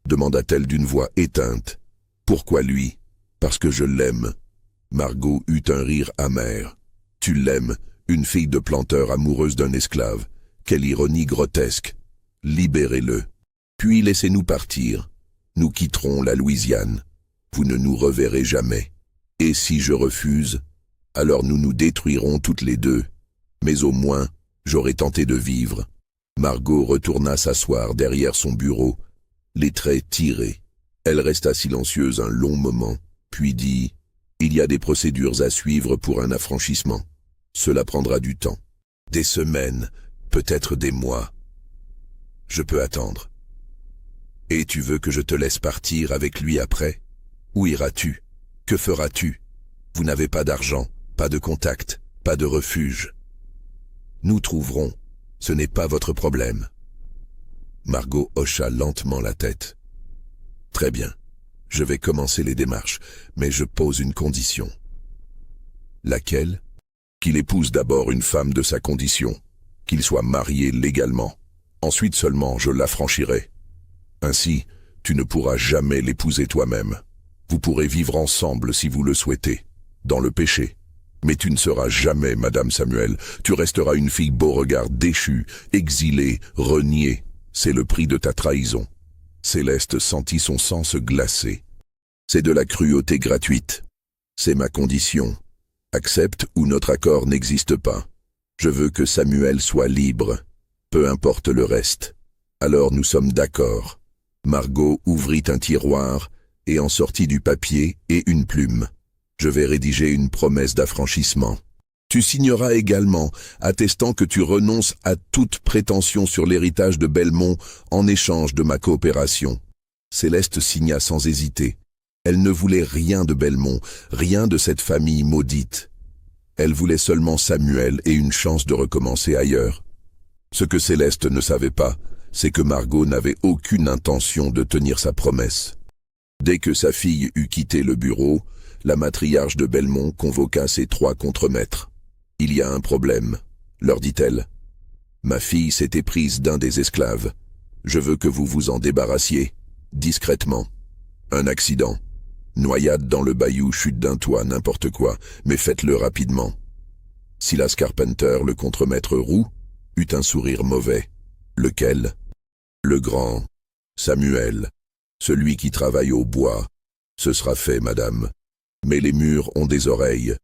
demanda-t-elle d'une voix éteinte. « Pourquoi lui ?»« Parce que je l'aime. » Margot eut un rire amer. « Tu l'aimes, une fille de planteur amoureuse d'un esclave. Quelle ironie grotesque. Libérez-le. Puis laissez-nous partir. Nous quitterons la Louisiane. Vous ne nous reverrez jamais. Et si je refuse, alors nous nous détruirons toutes les deux. Mais au moins, j'aurai tenté de vivre. » Margot retourna s'asseoir derrière son bureau, les traits tirés. Elle resta silencieuse un long moment, puis dit « Il y a des procédures à suivre pour un affranchissement. Cela prendra du temps. Des semaines, peut-être des mois. Je peux attendre. Et tu veux que je te laisse partir avec lui après? Où iras-tu? Que feras-tu? Vous n'avez pas d'argent, pas de contact, pas de refuge. Nous trouverons. Ce n'est pas votre problème. » Margot hocha lentement la tête. « Très bien. Je vais commencer les démarches, mais je pose une condition. » « Laquelle? » « Qu'il épouse d'abord une femme de sa condition, qu'il soit marié légalement. Ensuite seulement je l'affranchirai. Ainsi, tu ne pourras jamais l'épouser toi-même. Vous pourrez vivre ensemble si vous le souhaitez, dans le péché. Mais tu ne seras jamais Madame Samuel, tu resteras une fille Beauregard déchue, exilée, reniée. C'est le prix de ta trahison. » Céleste sentit son sang se glacer. « C'est de la cruauté gratuite. C'est ma condition. Accepte ou notre accord n'existe pas. Je veux que Samuel soit libre, peu importe le reste. Alors nous sommes d'accord. » Margot ouvrit un tiroir et en sortit du papier et une plume. « Je vais rédiger une promesse d'affranchissement. Tu signeras également, attestant que tu renonces à toute prétention sur l'héritage de Belmont en échange de ma coopération. » Céleste signa sans hésiter. Elle ne voulait rien de Belmont, rien de cette famille maudite. Elle voulait seulement Samuel et une chance de recommencer ailleurs. Ce que Céleste ne savait pas, c'est que Margot n'avait aucune intention de tenir sa promesse. Dès que sa fille eut quitté le bureau, la matriarche de Belmont convoqua ses 3 contremaîtres. « Il y a un problème, » leur dit-elle. « Ma fille s'est éprise d'un des esclaves. Je veux que vous vous en débarrassiez, discrètement. Un accident. Noyade dans le bayou, chute d'un toit, n'importe quoi, mais faites-le rapidement. » Silas Carpenter, le contremaître roux, eut un sourire mauvais. « Lequel ?»« Le grand. Samuel. Celui qui travaille au bois. Ce sera fait, madame. Mais les murs ont des oreilles.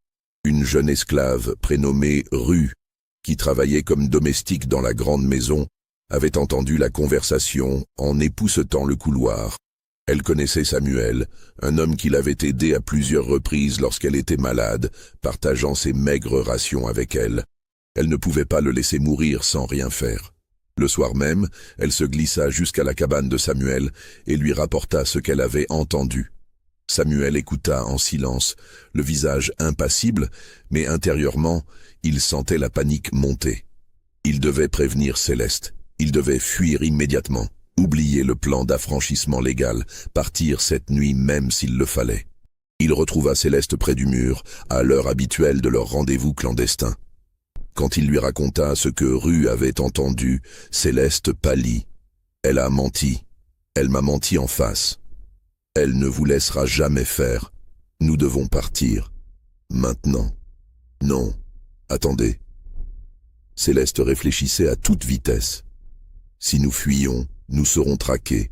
Une jeune esclave prénommée Rue, qui travaillait comme domestique dans la grande maison, avait entendu la conversation en époussetant le couloir. Elle connaissait Samuel, un homme qui l'avait aidé à plusieurs reprises lorsqu'elle était malade, partageant ses maigres rations avec elle. Elle ne pouvait pas le laisser mourir sans rien faire. Le soir même, elle se glissa jusqu'à la cabane de Samuel et lui rapporta ce qu'elle avait entendu. Samuel écouta en silence, le visage impassible, mais intérieurement, il sentait la panique monter. Il devait prévenir Céleste, il devait fuir immédiatement. Oublier le plan d'affranchissement légal, partir cette nuit même s'il le fallait. Il retrouva Céleste près du mur, à l'heure habituelle de leur rendez-vous clandestin. Quand il lui raconta ce que Rue avait entendu, Céleste pâlit. Elle a menti. Elle m'a menti en face. Elle ne vous laissera jamais faire. Nous devons partir. Maintenant. Non. Attendez. Céleste réfléchissait à toute vitesse. Si nous fuyons, nous serons traqués.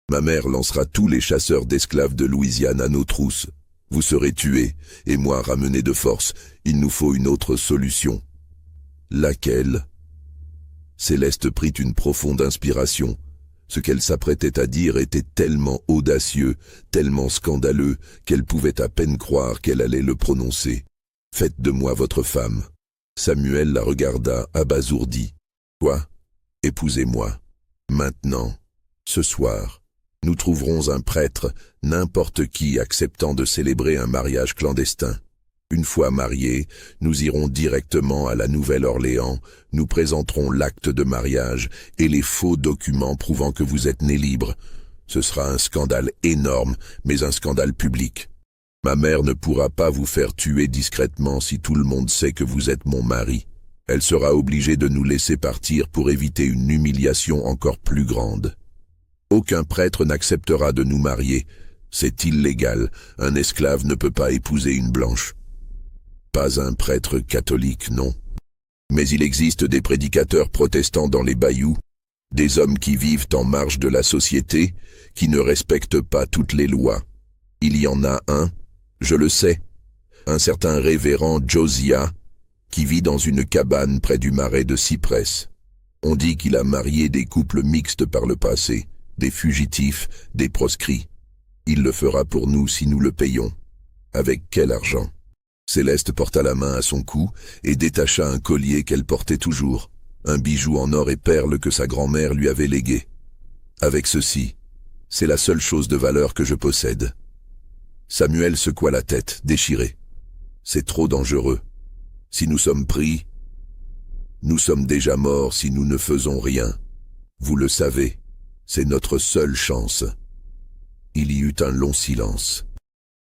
Ma mère lancera tous les chasseurs d'esclaves de Louisiane à nos trousses. Vous serez tués, et moi ramené de force. Il nous faut une autre solution. Laquelle? Céleste prit une profonde inspiration. Ce qu'elle s'apprêtait à dire était tellement audacieux, tellement scandaleux, qu'elle pouvait à peine croire qu'elle allait le prononcer. « Faites de moi votre femme. » Samuel la regarda abasourdi. « Quoi? Épousez-moi. Maintenant, ce soir, nous trouverons un prêtre, n'importe qui acceptant de célébrer un mariage clandestin. Une fois mariés, nous irons directement à la Nouvelle-Orléans, nous présenterons l'acte de mariage et les faux documents prouvant que vous êtes né libre. Ce sera un scandale énorme, mais un scandale public. Ma mère ne pourra pas vous faire tuer discrètement si tout le monde sait que vous êtes mon mari. Elle sera obligée de nous laisser partir pour éviter une humiliation encore plus grande. Aucun prêtre n'acceptera de nous marier. C'est illégal, un esclave ne peut pas épouser une blanche. Pas un prêtre catholique, non. Mais il existe des prédicateurs protestants dans les bayous, des hommes qui vivent en marge de la société, qui ne respectent pas toutes les lois. Il y en a un, je le sais, un certain révérend Josiah, qui vit dans une cabane près du marais de Cypress. On dit qu'il a marié des couples mixtes par le passé, des fugitifs, des proscrits. Il le fera pour nous si nous le payons. Avec quel argent? Céleste porta la main à son cou et détacha un collier qu'elle portait toujours, un bijou en or et perles que sa grand-mère lui avait légué. Avec ceci, c'est la seule chose de valeur que je possède. Samuel secoua la tête, déchiré. C'est trop dangereux. Si nous sommes pris, nous sommes déjà morts si nous ne faisons rien. Vous le savez, c'est notre seule chance. Il y eut un long silence.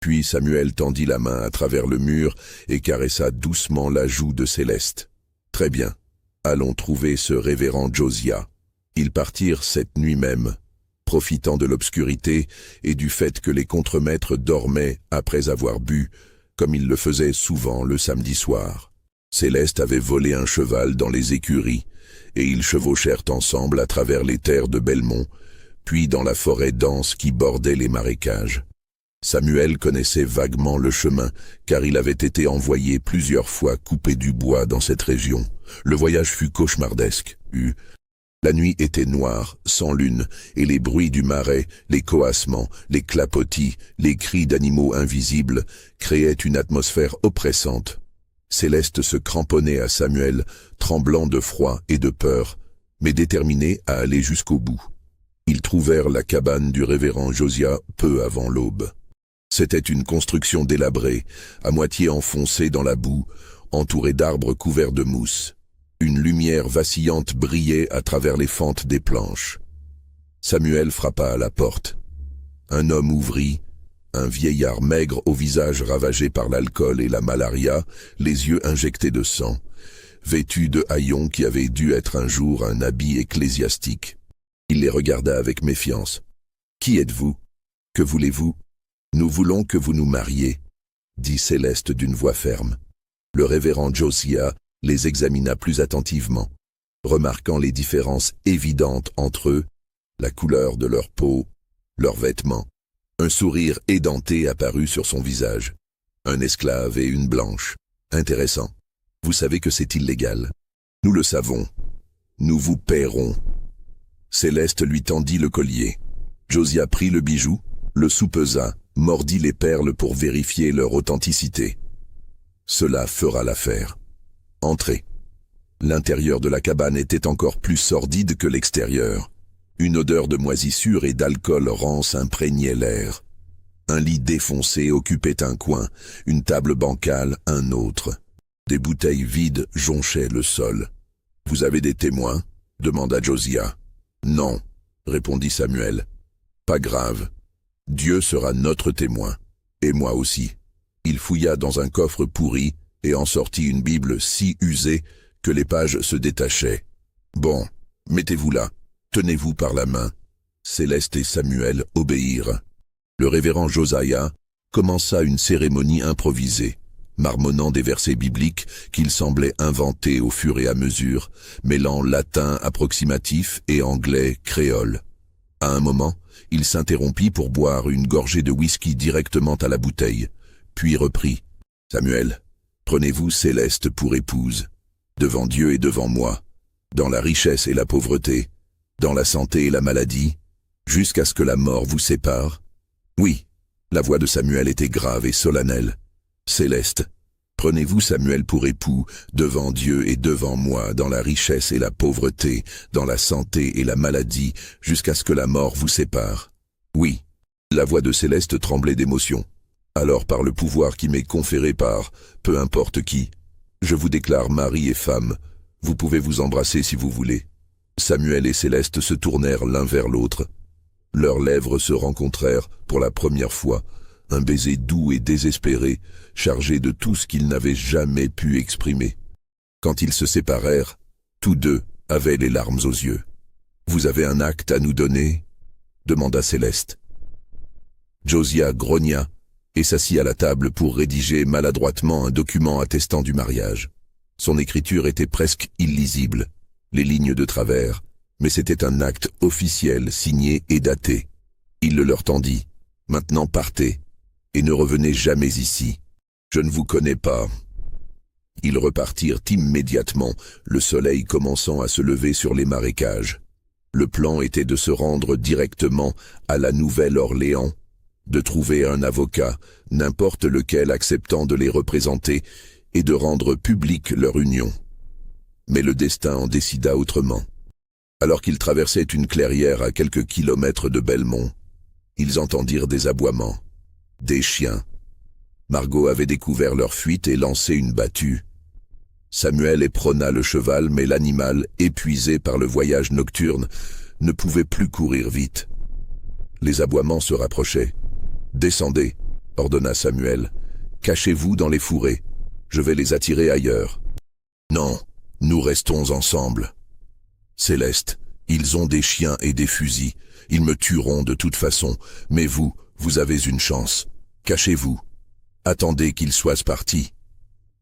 Puis Samuel tendit la main à travers le mur et caressa doucement la joue de Céleste. « Très bien, allons trouver ce révérend Josiah. » Ils partirent cette nuit même, profitant de l'obscurité et du fait que les contremaîtres dormaient après avoir bu, comme ils le faisaient souvent le samedi soir. Céleste avait volé un cheval dans les écuries, et ils chevauchèrent ensemble à travers les terres de Belmont, puis dans la forêt dense qui bordait les marécages. Samuel connaissait vaguement le chemin, car il avait été envoyé plusieurs fois couper du bois dans cette région. Le voyage fut cauchemardesque. La nuit était noire, sans lune, et les bruits du marais, les coassements, les clapotis, les cris d'animaux invisibles créaient une atmosphère oppressante. Céleste se cramponnait à Samuel, tremblant de froid et de peur, mais déterminé à aller jusqu'au bout. Ils trouvèrent la cabane du révérend Josiah peu avant l'aube. C'était une construction délabrée, à moitié enfoncée dans la boue, entourée d'arbres couverts de mousse. Une lumière vacillante brillait à travers les fentes des planches. Samuel frappa à la porte. Un homme ouvrit, un vieillard maigre au visage ravagé par l'alcool et la malaria, les yeux injectés de sang, vêtu de haillons qui avaient dû être un jour un habit ecclésiastique. Il les regarda avec méfiance. « Qui êtes-vous? Que voulez-vous? » « Nous voulons que vous nous mariez, » dit Céleste d'une voix ferme. Le révérend Josiah les examina plus attentivement, remarquant les différences évidentes entre eux, la couleur de leur peau, leurs vêtements. Un sourire édenté apparut sur son visage. Un esclave et une blanche. Intéressant. Vous savez que c'est illégal. Nous le savons. Nous vous paierons. Céleste lui tendit le collier. Josiah prit le bijou, le soupesa, mordit les perles pour vérifier leur authenticité. Cela fera l'affaire. Entrez. L'intérieur de la cabane était encore plus sordide que l'extérieur. Une odeur de moisissure et d'alcool rance imprégnait l'air. Un lit défoncé occupait un coin, une table bancale un autre. Des bouteilles vides jonchaient le sol. « Vous avez des témoins ?» demanda Josiah. « Non, » répondit Samuel. « Pas grave. Dieu sera notre témoin. Et moi aussi. » Il fouilla dans un coffre pourri et en sortit une Bible si usée que les pages se détachaient. « Bon, mettez-vous là. Tenez-vous par la main. » Céleste et Samuel obéirent. Le révérend Josiah commença une cérémonie improvisée, marmonnant des versets bibliques qu'il semblait inventer au fur et à mesure, mêlant latin approximatif et anglais créole. À un moment, il s'interrompit pour boire une gorgée de whisky directement à la bouteille, puis reprit. « Samuel, prenez-vous Céleste pour épouse. devant Dieu et devant moi, dans la richesse et la pauvreté, dans la santé et la maladie, jusqu'à ce que la mort vous sépare. Oui, la voix de Samuel était grave et solennelle. Céleste, prenez-vous Samuel pour époux, devant Dieu et devant moi, dans la richesse et la pauvreté, dans la santé et la maladie, jusqu'à ce que la mort vous sépare. Oui, la voix de Céleste tremblait d'émotion. Alors par le pouvoir qui m'est conféré par, peu importe qui, je vous déclare mari et femme, vous pouvez vous embrasser si vous voulez. Samuel et Céleste se tournèrent l'un vers l'autre. Leurs lèvres se rencontrèrent pour la première fois, un baiser doux et désespéré, chargé de tout ce qu'ils n'avaient jamais pu exprimer. Quand ils se séparèrent, tous deux avaient les larmes aux yeux. « Vous avez un acte à nous donner ?» demanda Céleste. Josiah grogna et s'assit à la table pour rédiger maladroitement un document attestant du mariage. Son écriture était presque illisible, les lignes de travers, mais c'était un acte officiel, signé et daté. Il le leur tendit. « Maintenant partez, et ne revenez jamais ici. Je ne vous connais pas. » Ils repartirent immédiatement, le soleil commençant à se lever sur les marécages. Le plan était de se rendre directement à la Nouvelle-Orléans, de trouver un avocat, n'importe lequel acceptant de les représenter, et de rendre publique leur union. Mais le destin en décida autrement. Alors qu'ils traversaient une clairière à quelques kilomètres de Belmont, ils entendirent des aboiements, des chiens. Margot avait découvert leur fuite et lancé une battue. Samuel éperonna le cheval, mais l'animal, épuisé par le voyage nocturne, ne pouvait plus courir vite. Les aboiements se rapprochaient. « Descendez », ordonna Samuel. « Cachez-vous dans les fourrés. Je vais les attirer ailleurs. »« Non, nous restons ensemble. »« Céleste, ils ont des chiens et des fusils. Ils me tueront de toute façon. Mais vous, vous avez une chance. Cachez-vous. Attendez qu'ils soient partis.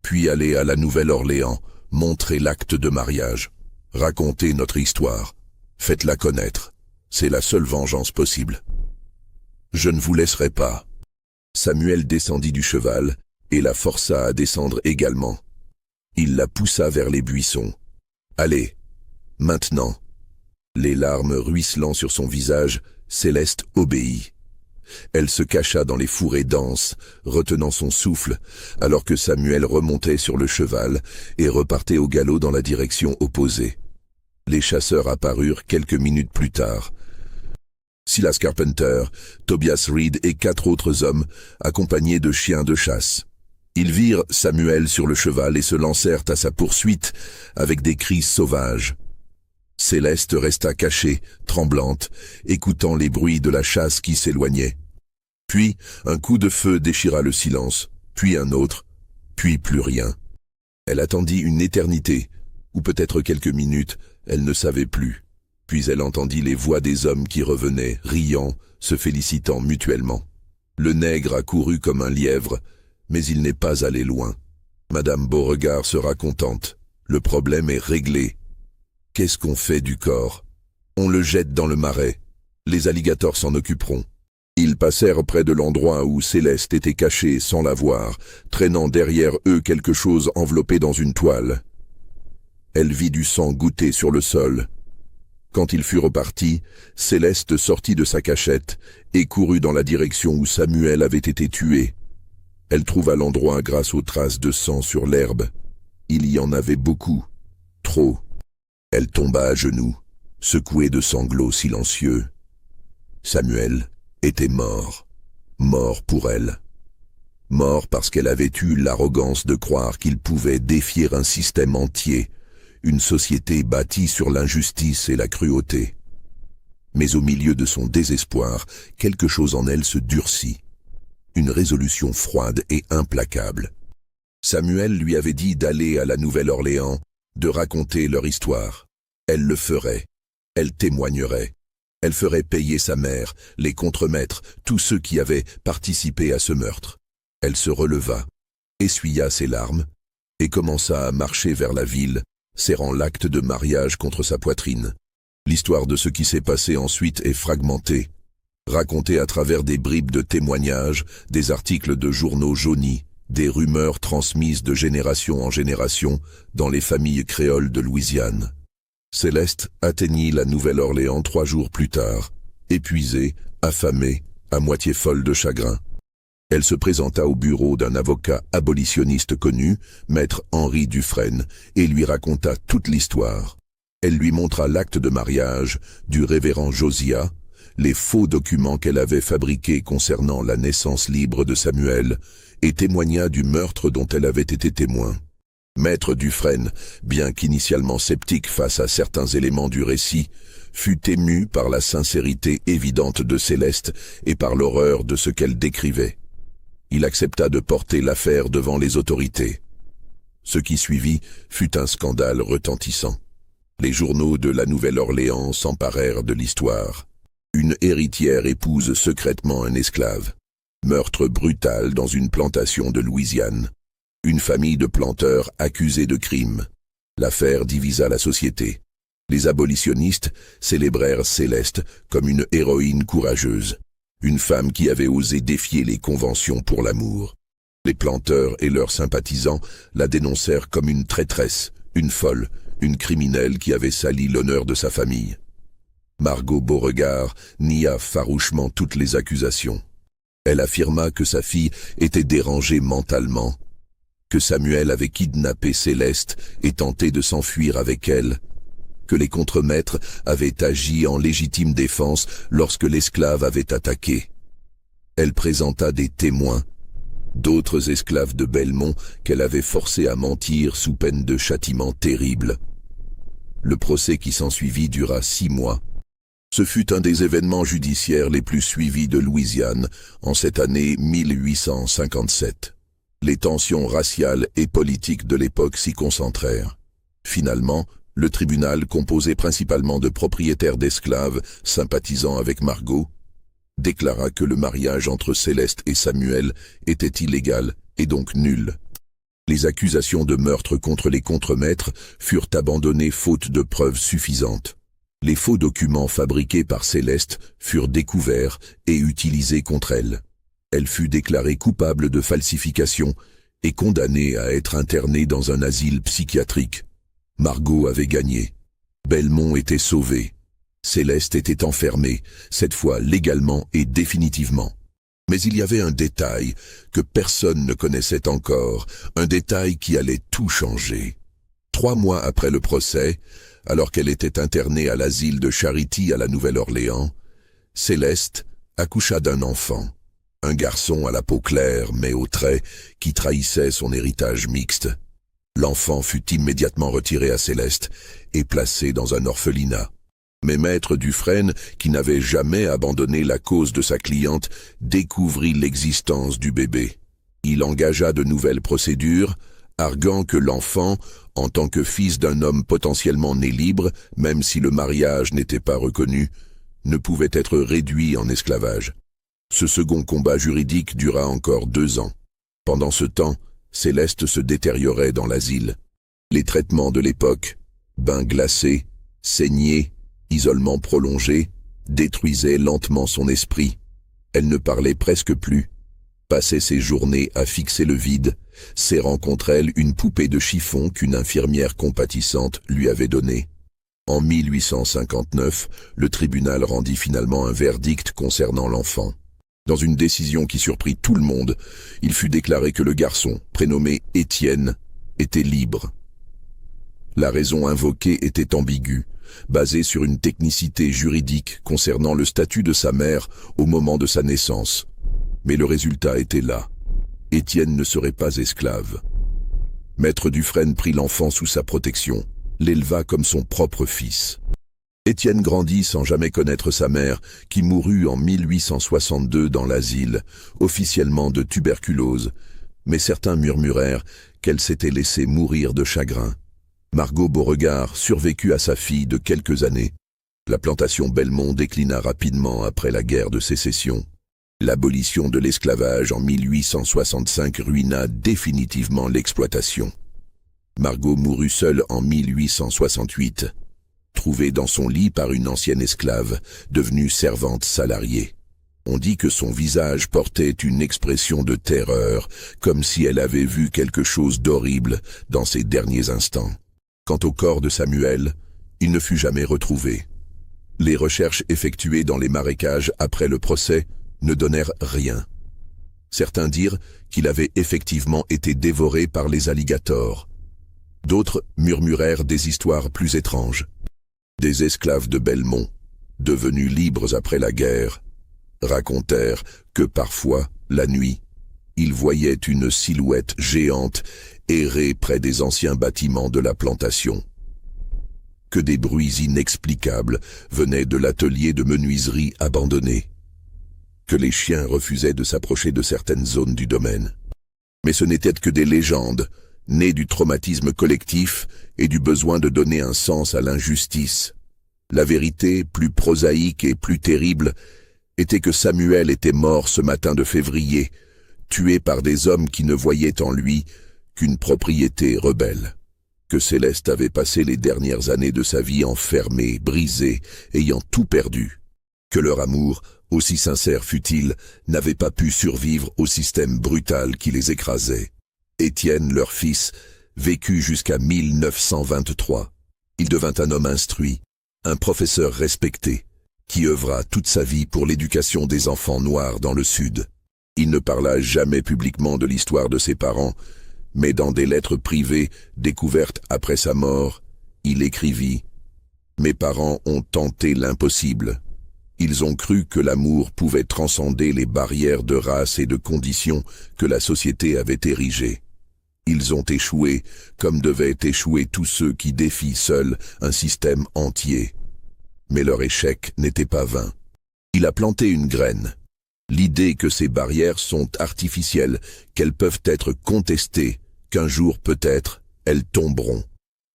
Puis allez à la Nouvelle-Orléans, montrez l'acte de mariage. Racontez notre histoire. Faites-la connaître. C'est la seule vengeance possible. Je ne vous laisserai pas. » Samuel descendit du cheval et la força à descendre également. Il la poussa vers les buissons. « Allez, maintenant. » Les larmes ruisselant sur son visage, Céleste obéit. Elle se cacha dans les fourrés denses, retenant son souffle, alors que Samuel remontait sur le cheval et repartait au galop dans la direction opposée. Les chasseurs apparurent quelques minutes plus tard. Silas Carpenter, Tobias Reed et 4 autres hommes, accompagnés de chiens de chasse. Ils virent Samuel sur le cheval et se lancèrent à sa poursuite avec des cris sauvages. Céleste resta cachée, tremblante, écoutant les bruits de la chasse qui s'éloignait. Puis, un coup de feu déchira le silence, puis un autre, puis plus rien. Elle attendit une éternité, ou peut-être quelques minutes, elle ne savait plus. Puis elle entendit les voix des hommes qui revenaient, riant, se félicitant mutuellement. Le nègre accourut comme un lièvre, mais il n'est pas allé loin. Madame Beauregard sera contente. Le problème est réglé. Qu'est-ce qu'on fait du corps? On le jette dans le marais. Les alligators s'en occuperont. Ils passèrent près de l'endroit où Céleste était cachée sans la voir, traînant derrière eux quelque chose enveloppé dans une toile. Elle vit du sang goutter sur le sol. Quand il fut reparti, Céleste sortit de sa cachette et courut dans la direction où Samuel avait été tué. Elle trouva l'endroit grâce aux traces de sang sur l'herbe. Il y en avait beaucoup, trop. Elle tomba à genoux, secouée de sanglots silencieux. Samuel était mort, mort pour elle. Mort parce qu'elle avait eu l'arrogance de croire qu'il pouvait défier un système entier, une société bâtie sur l'injustice et la cruauté. Mais au milieu de son désespoir, quelque chose en elle se durcit. Une résolution froide et implacable. Samuel lui avait dit d'aller à la Nouvelle-Orléans, de raconter leur histoire. Elle le ferait. Elle témoignerait. Elle ferait payer sa mère, les contremaîtres, tous ceux qui avaient participé à ce meurtre. Elle se releva, essuya ses larmes, et commença à marcher vers la ville, serrant l'acte de mariage contre sa poitrine. L'histoire de ce qui s'est passé ensuite est fragmentée, racontée à travers des bribes de témoignages, des articles de journaux jaunis, Des rumeurs transmises de génération en génération dans les familles créoles de Louisiane. Céleste atteignit la Nouvelle-Orléans 3 jours plus tard, épuisée, affamée, à moitié folle de chagrin. Elle se présenta au bureau d'un avocat abolitionniste connu, maître Henri Dufresne, et lui raconta toute l'histoire. Elle lui montra l'acte de mariage du révérend Josiah, les faux documents qu'elle avait fabriqués concernant la naissance libre de Samuel, et témoigna du meurtre dont elle avait été témoin. Maître Dufresne, bien qu'initialement sceptique face à certains éléments du récit, fut ému par la sincérité évidente de Céleste et par l'horreur de ce qu'elle décrivait. Il accepta de porter l'affaire devant les autorités. Ce qui suivit fut un scandale retentissant. Les journaux de la Nouvelle-Orléans s'emparèrent de l'histoire. Une héritière épouse secrètement un esclave. Meurtre brutal dans une plantation de Louisiane. Une famille de planteurs accusés de crime. L'affaire divisa la société. Les abolitionnistes célébrèrent Céleste comme une héroïne courageuse. Une femme qui avait osé défier les conventions pour l'amour. Les planteurs et leurs sympathisants la dénoncèrent comme une traîtresse, une folle, une criminelle qui avait sali l'honneur de sa famille. Margot Beauregard nia farouchement toutes les accusations. Elle affirma que sa fille était dérangée mentalement, que Samuel avait kidnappé Céleste et tenté de s'enfuir avec elle, que les contremaîtres avaient agi en légitime défense lorsque l'esclave avait attaqué. Elle présenta des témoins, d'autres esclaves de Belmont qu'elle avait forcés à mentir sous peine de châtiment terrible. Le procès qui s'ensuivit dura 6 mois. Ce fut un des événements judiciaires les plus suivis de Louisiane en cette année 1857. Les tensions raciales et politiques de l'époque s'y concentrèrent. Finalement, le tribunal, composé principalement de propriétaires d'esclaves sympathisant avec Margot, déclara que le mariage entre Céleste et Samuel était illégal et donc nul. Les accusations de meurtre contre les contremaîtres furent abandonnées faute de preuves suffisantes. Les faux documents fabriqués par Céleste furent découverts et utilisés contre elle. Elle fut déclarée coupable de falsification et condamnée à être internée dans un asile psychiatrique. Margot avait gagné. Belmont était sauvé. Céleste était enfermée, cette fois légalement et définitivement. Mais il y avait un détail que personne ne connaissait encore, un détail qui allait tout changer. 3 mois après le procès, alors qu'elle était internée à l'asile de Charity à la Nouvelle-Orléans, Céleste accoucha d'un enfant, un garçon à la peau claire mais aux traits qui trahissait son héritage mixte. L'enfant fut immédiatement retiré à Céleste et placé dans un orphelinat. Mais maître Dufresne, qui n'avait jamais abandonné la cause de sa cliente, découvrit l'existence du bébé. Il engagea de nouvelles procédures, arguant que l'enfant, en tant que fils d'un homme potentiellement né libre, même si le mariage n'était pas reconnu, ne pouvait être réduit en esclavage. Ce second combat juridique dura encore 2 ans. Pendant ce temps, Céleste se détériorait dans l'asile. Les traitements de l'époque, bains glacés, saignées, isolement prolongé, détruisaient lentement son esprit. Elle ne parlait presque plus, passait ses journées à fixer le vide, serrant contre elle une poupée de chiffon qu'une infirmière compatissante lui avait donnée. En 1859, le tribunal rendit finalement un verdict concernant l'enfant. Dans une décision qui surprit tout le monde, il fut déclaré que le garçon, prénommé Étienne, était libre. La raison invoquée était ambiguë, basée sur une technicité juridique concernant le statut de sa mère au moment de sa naissance. Mais le résultat était là. Étienne ne serait pas esclave. Maître Dufresne prit l'enfant sous sa protection, l'éleva comme son propre fils. Étienne grandit sans jamais connaître sa mère, qui mourut en 1862 dans l'asile, officiellement de tuberculose, mais certains murmurèrent qu'elle s'était laissée mourir de chagrin. Margot Beauregard survécut à sa fille de quelques années. La plantation Belmont déclina rapidement après la guerre de sécession. L'abolition de l'esclavage en 1865 ruina définitivement l'exploitation. Margot mourut seule en 1868. Trouvée dans son lit par une ancienne esclave, devenue servante salariée. On dit que son visage portait une expression de terreur, comme si elle avait vu quelque chose d'horrible dans ses derniers instants. Quant au corps de Samuel, il ne fut jamais retrouvé. Les recherches effectuées dans les marécages après le procès ne donnèrent rien. Certains dirent qu'il avait effectivement été dévoré par les alligators. D'autres murmurèrent des histoires plus étranges. Des esclaves de Belmont, devenus libres après la guerre, racontèrent que parfois, la nuit, ils voyaient une silhouette géante errer près des anciens bâtiments de la plantation. Que des bruits inexplicables venaient de l'atelier de menuiserie abandonné. Que les chiens refusaient de s'approcher de certaines zones du domaine. Mais ce n'étaient que des légendes, nées du traumatisme collectif et du besoin de donner un sens à l'injustice. La vérité, plus prosaïque et plus terrible, était que Samuel était mort ce matin de février, tué par des hommes qui ne voyaient en lui qu'une propriété rebelle. Que Céleste avait passé les dernières années de sa vie enfermée, brisée, ayant tout perdu. Que leur amour, aussi sincère fût-il, n'avait pas pu survivre au système brutal qui les écrasait. Étienne, leur fils, vécut jusqu'à 1923. Il devint un homme instruit, un professeur respecté, qui œuvra toute sa vie pour l'éducation des enfants noirs dans le Sud. Il ne parla jamais publiquement de l'histoire de ses parents, mais dans des lettres privées découvertes après sa mort, il écrivit « Mes parents ont tenté l'impossible. Ils ont cru que l'amour pouvait transcender les barrières de race et de conditions que la société avait érigées. Ils ont échoué, comme devaient échouer tous ceux qui défient seuls un système entier. Mais leur échec n'était pas vain. Il a planté une graine. L'idée que ces barrières sont artificielles, qu'elles peuvent être contestées, qu'un jour peut-être, elles tomberont.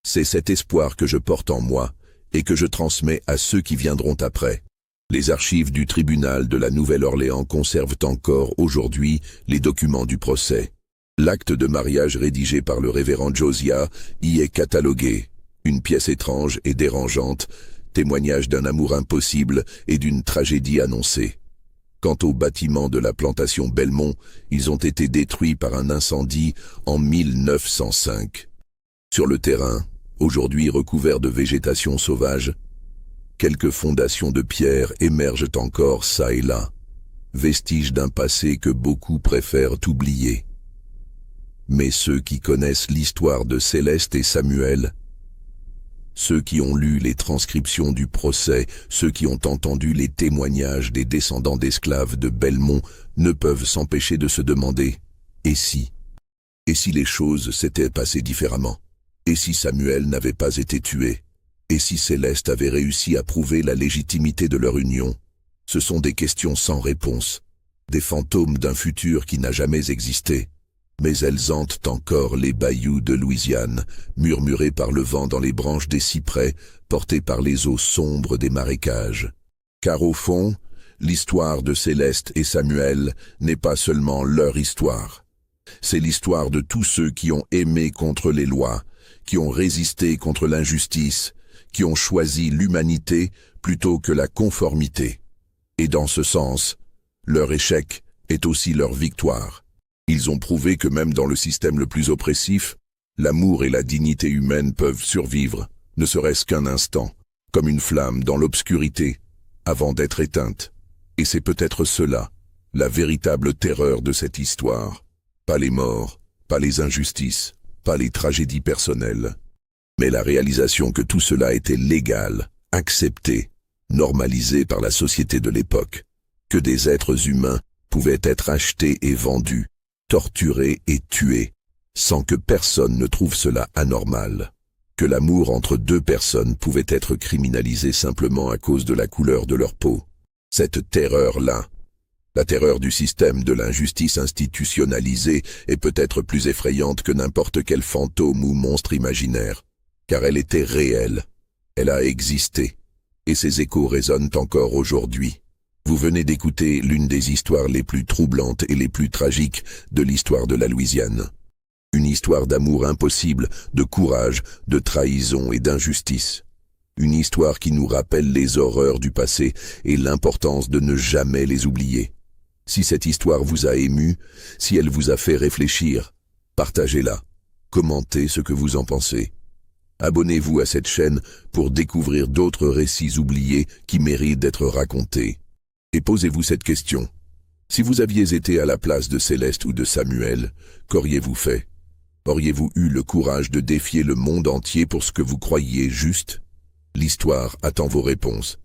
C'est cet espoir que je porte en moi et que je transmets à ceux qui viendront après. Les archives du tribunal de la Nouvelle-Orléans conservent encore aujourd'hui les documents du procès. L'acte de mariage rédigé par le révérend Josiah y est catalogué. Une pièce étrange et dérangeante, témoignage d'un amour impossible et d'une tragédie annoncée. Quant aux bâtiments de la plantation Belmont, ils ont été détruits par un incendie en 1905. Sur le terrain, aujourd'hui recouvert de végétation sauvage, quelques fondations de pierre émergent encore çà et là, vestiges d'un passé que beaucoup préfèrent oublier. Mais ceux qui connaissent l'histoire de Céleste et Samuel, ceux qui ont lu les transcriptions du procès, ceux qui ont entendu les témoignages des descendants d'esclaves de Belmont, ne peuvent s'empêcher de se demander « Et si ?» Et si les choses s'étaient passées différemment? Et si Samuel n'avait pas été tué? Et si Céleste avait réussi à prouver la légitimité de leur union? Ce sont des questions sans réponse, des fantômes d'un futur qui n'a jamais existé. Mais elles hantent encore les bayous de Louisiane, murmurés par le vent dans les branches des cyprès, portés par les eaux sombres des marécages. Car au fond, l'histoire de Céleste et Samuel n'est pas seulement leur histoire. C'est l'histoire de tous ceux qui ont aimé contre les lois, qui ont résisté contre l'injustice, qui ont choisi l'humanité plutôt que la conformité. Et dans ce sens, leur échec est aussi leur victoire. Ils ont prouvé que même dans le système le plus oppressif, l'amour et la dignité humaine peuvent survivre, ne serait-ce qu'un instant, comme une flamme dans l'obscurité, avant d'être éteinte. Et c'est peut-être cela, la véritable terreur de cette histoire. Pas les morts, pas les injustices, pas les tragédies personnelles, mais la réalisation que tout cela était légal, accepté, normalisé par la société de l'époque, que des êtres humains pouvaient être achetés et vendus, torturés et tués, sans que personne ne trouve cela anormal, que l'amour entre deux personnes pouvait être criminalisé simplement à cause de la couleur de leur peau. Cette terreur-là, la terreur du système de l'injustice institutionnalisée, est peut-être plus effrayante que n'importe quel fantôme ou monstre imaginaire, car elle était réelle, elle a existé, et ses échos résonnent encore aujourd'hui. Vous venez d'écouter l'une des histoires les plus troublantes et les plus tragiques de l'histoire de la Louisiane. Une histoire d'amour impossible, de courage, de trahison et d'injustice. Une histoire qui nous rappelle les horreurs du passé et l'importance de ne jamais les oublier. Si cette histoire vous a ému, si elle vous a fait réfléchir, partagez-la, commentez ce que vous en pensez. Abonnez-vous à cette chaîne pour découvrir d'autres récits oubliés qui méritent d'être racontés. Et posez-vous cette question. Si vous aviez été à la place de Céleste ou de Samuel, qu'auriez-vous fait? Auriez-vous eu le courage de défier le monde entier pour ce que vous croyiez juste? L'histoire attend vos réponses.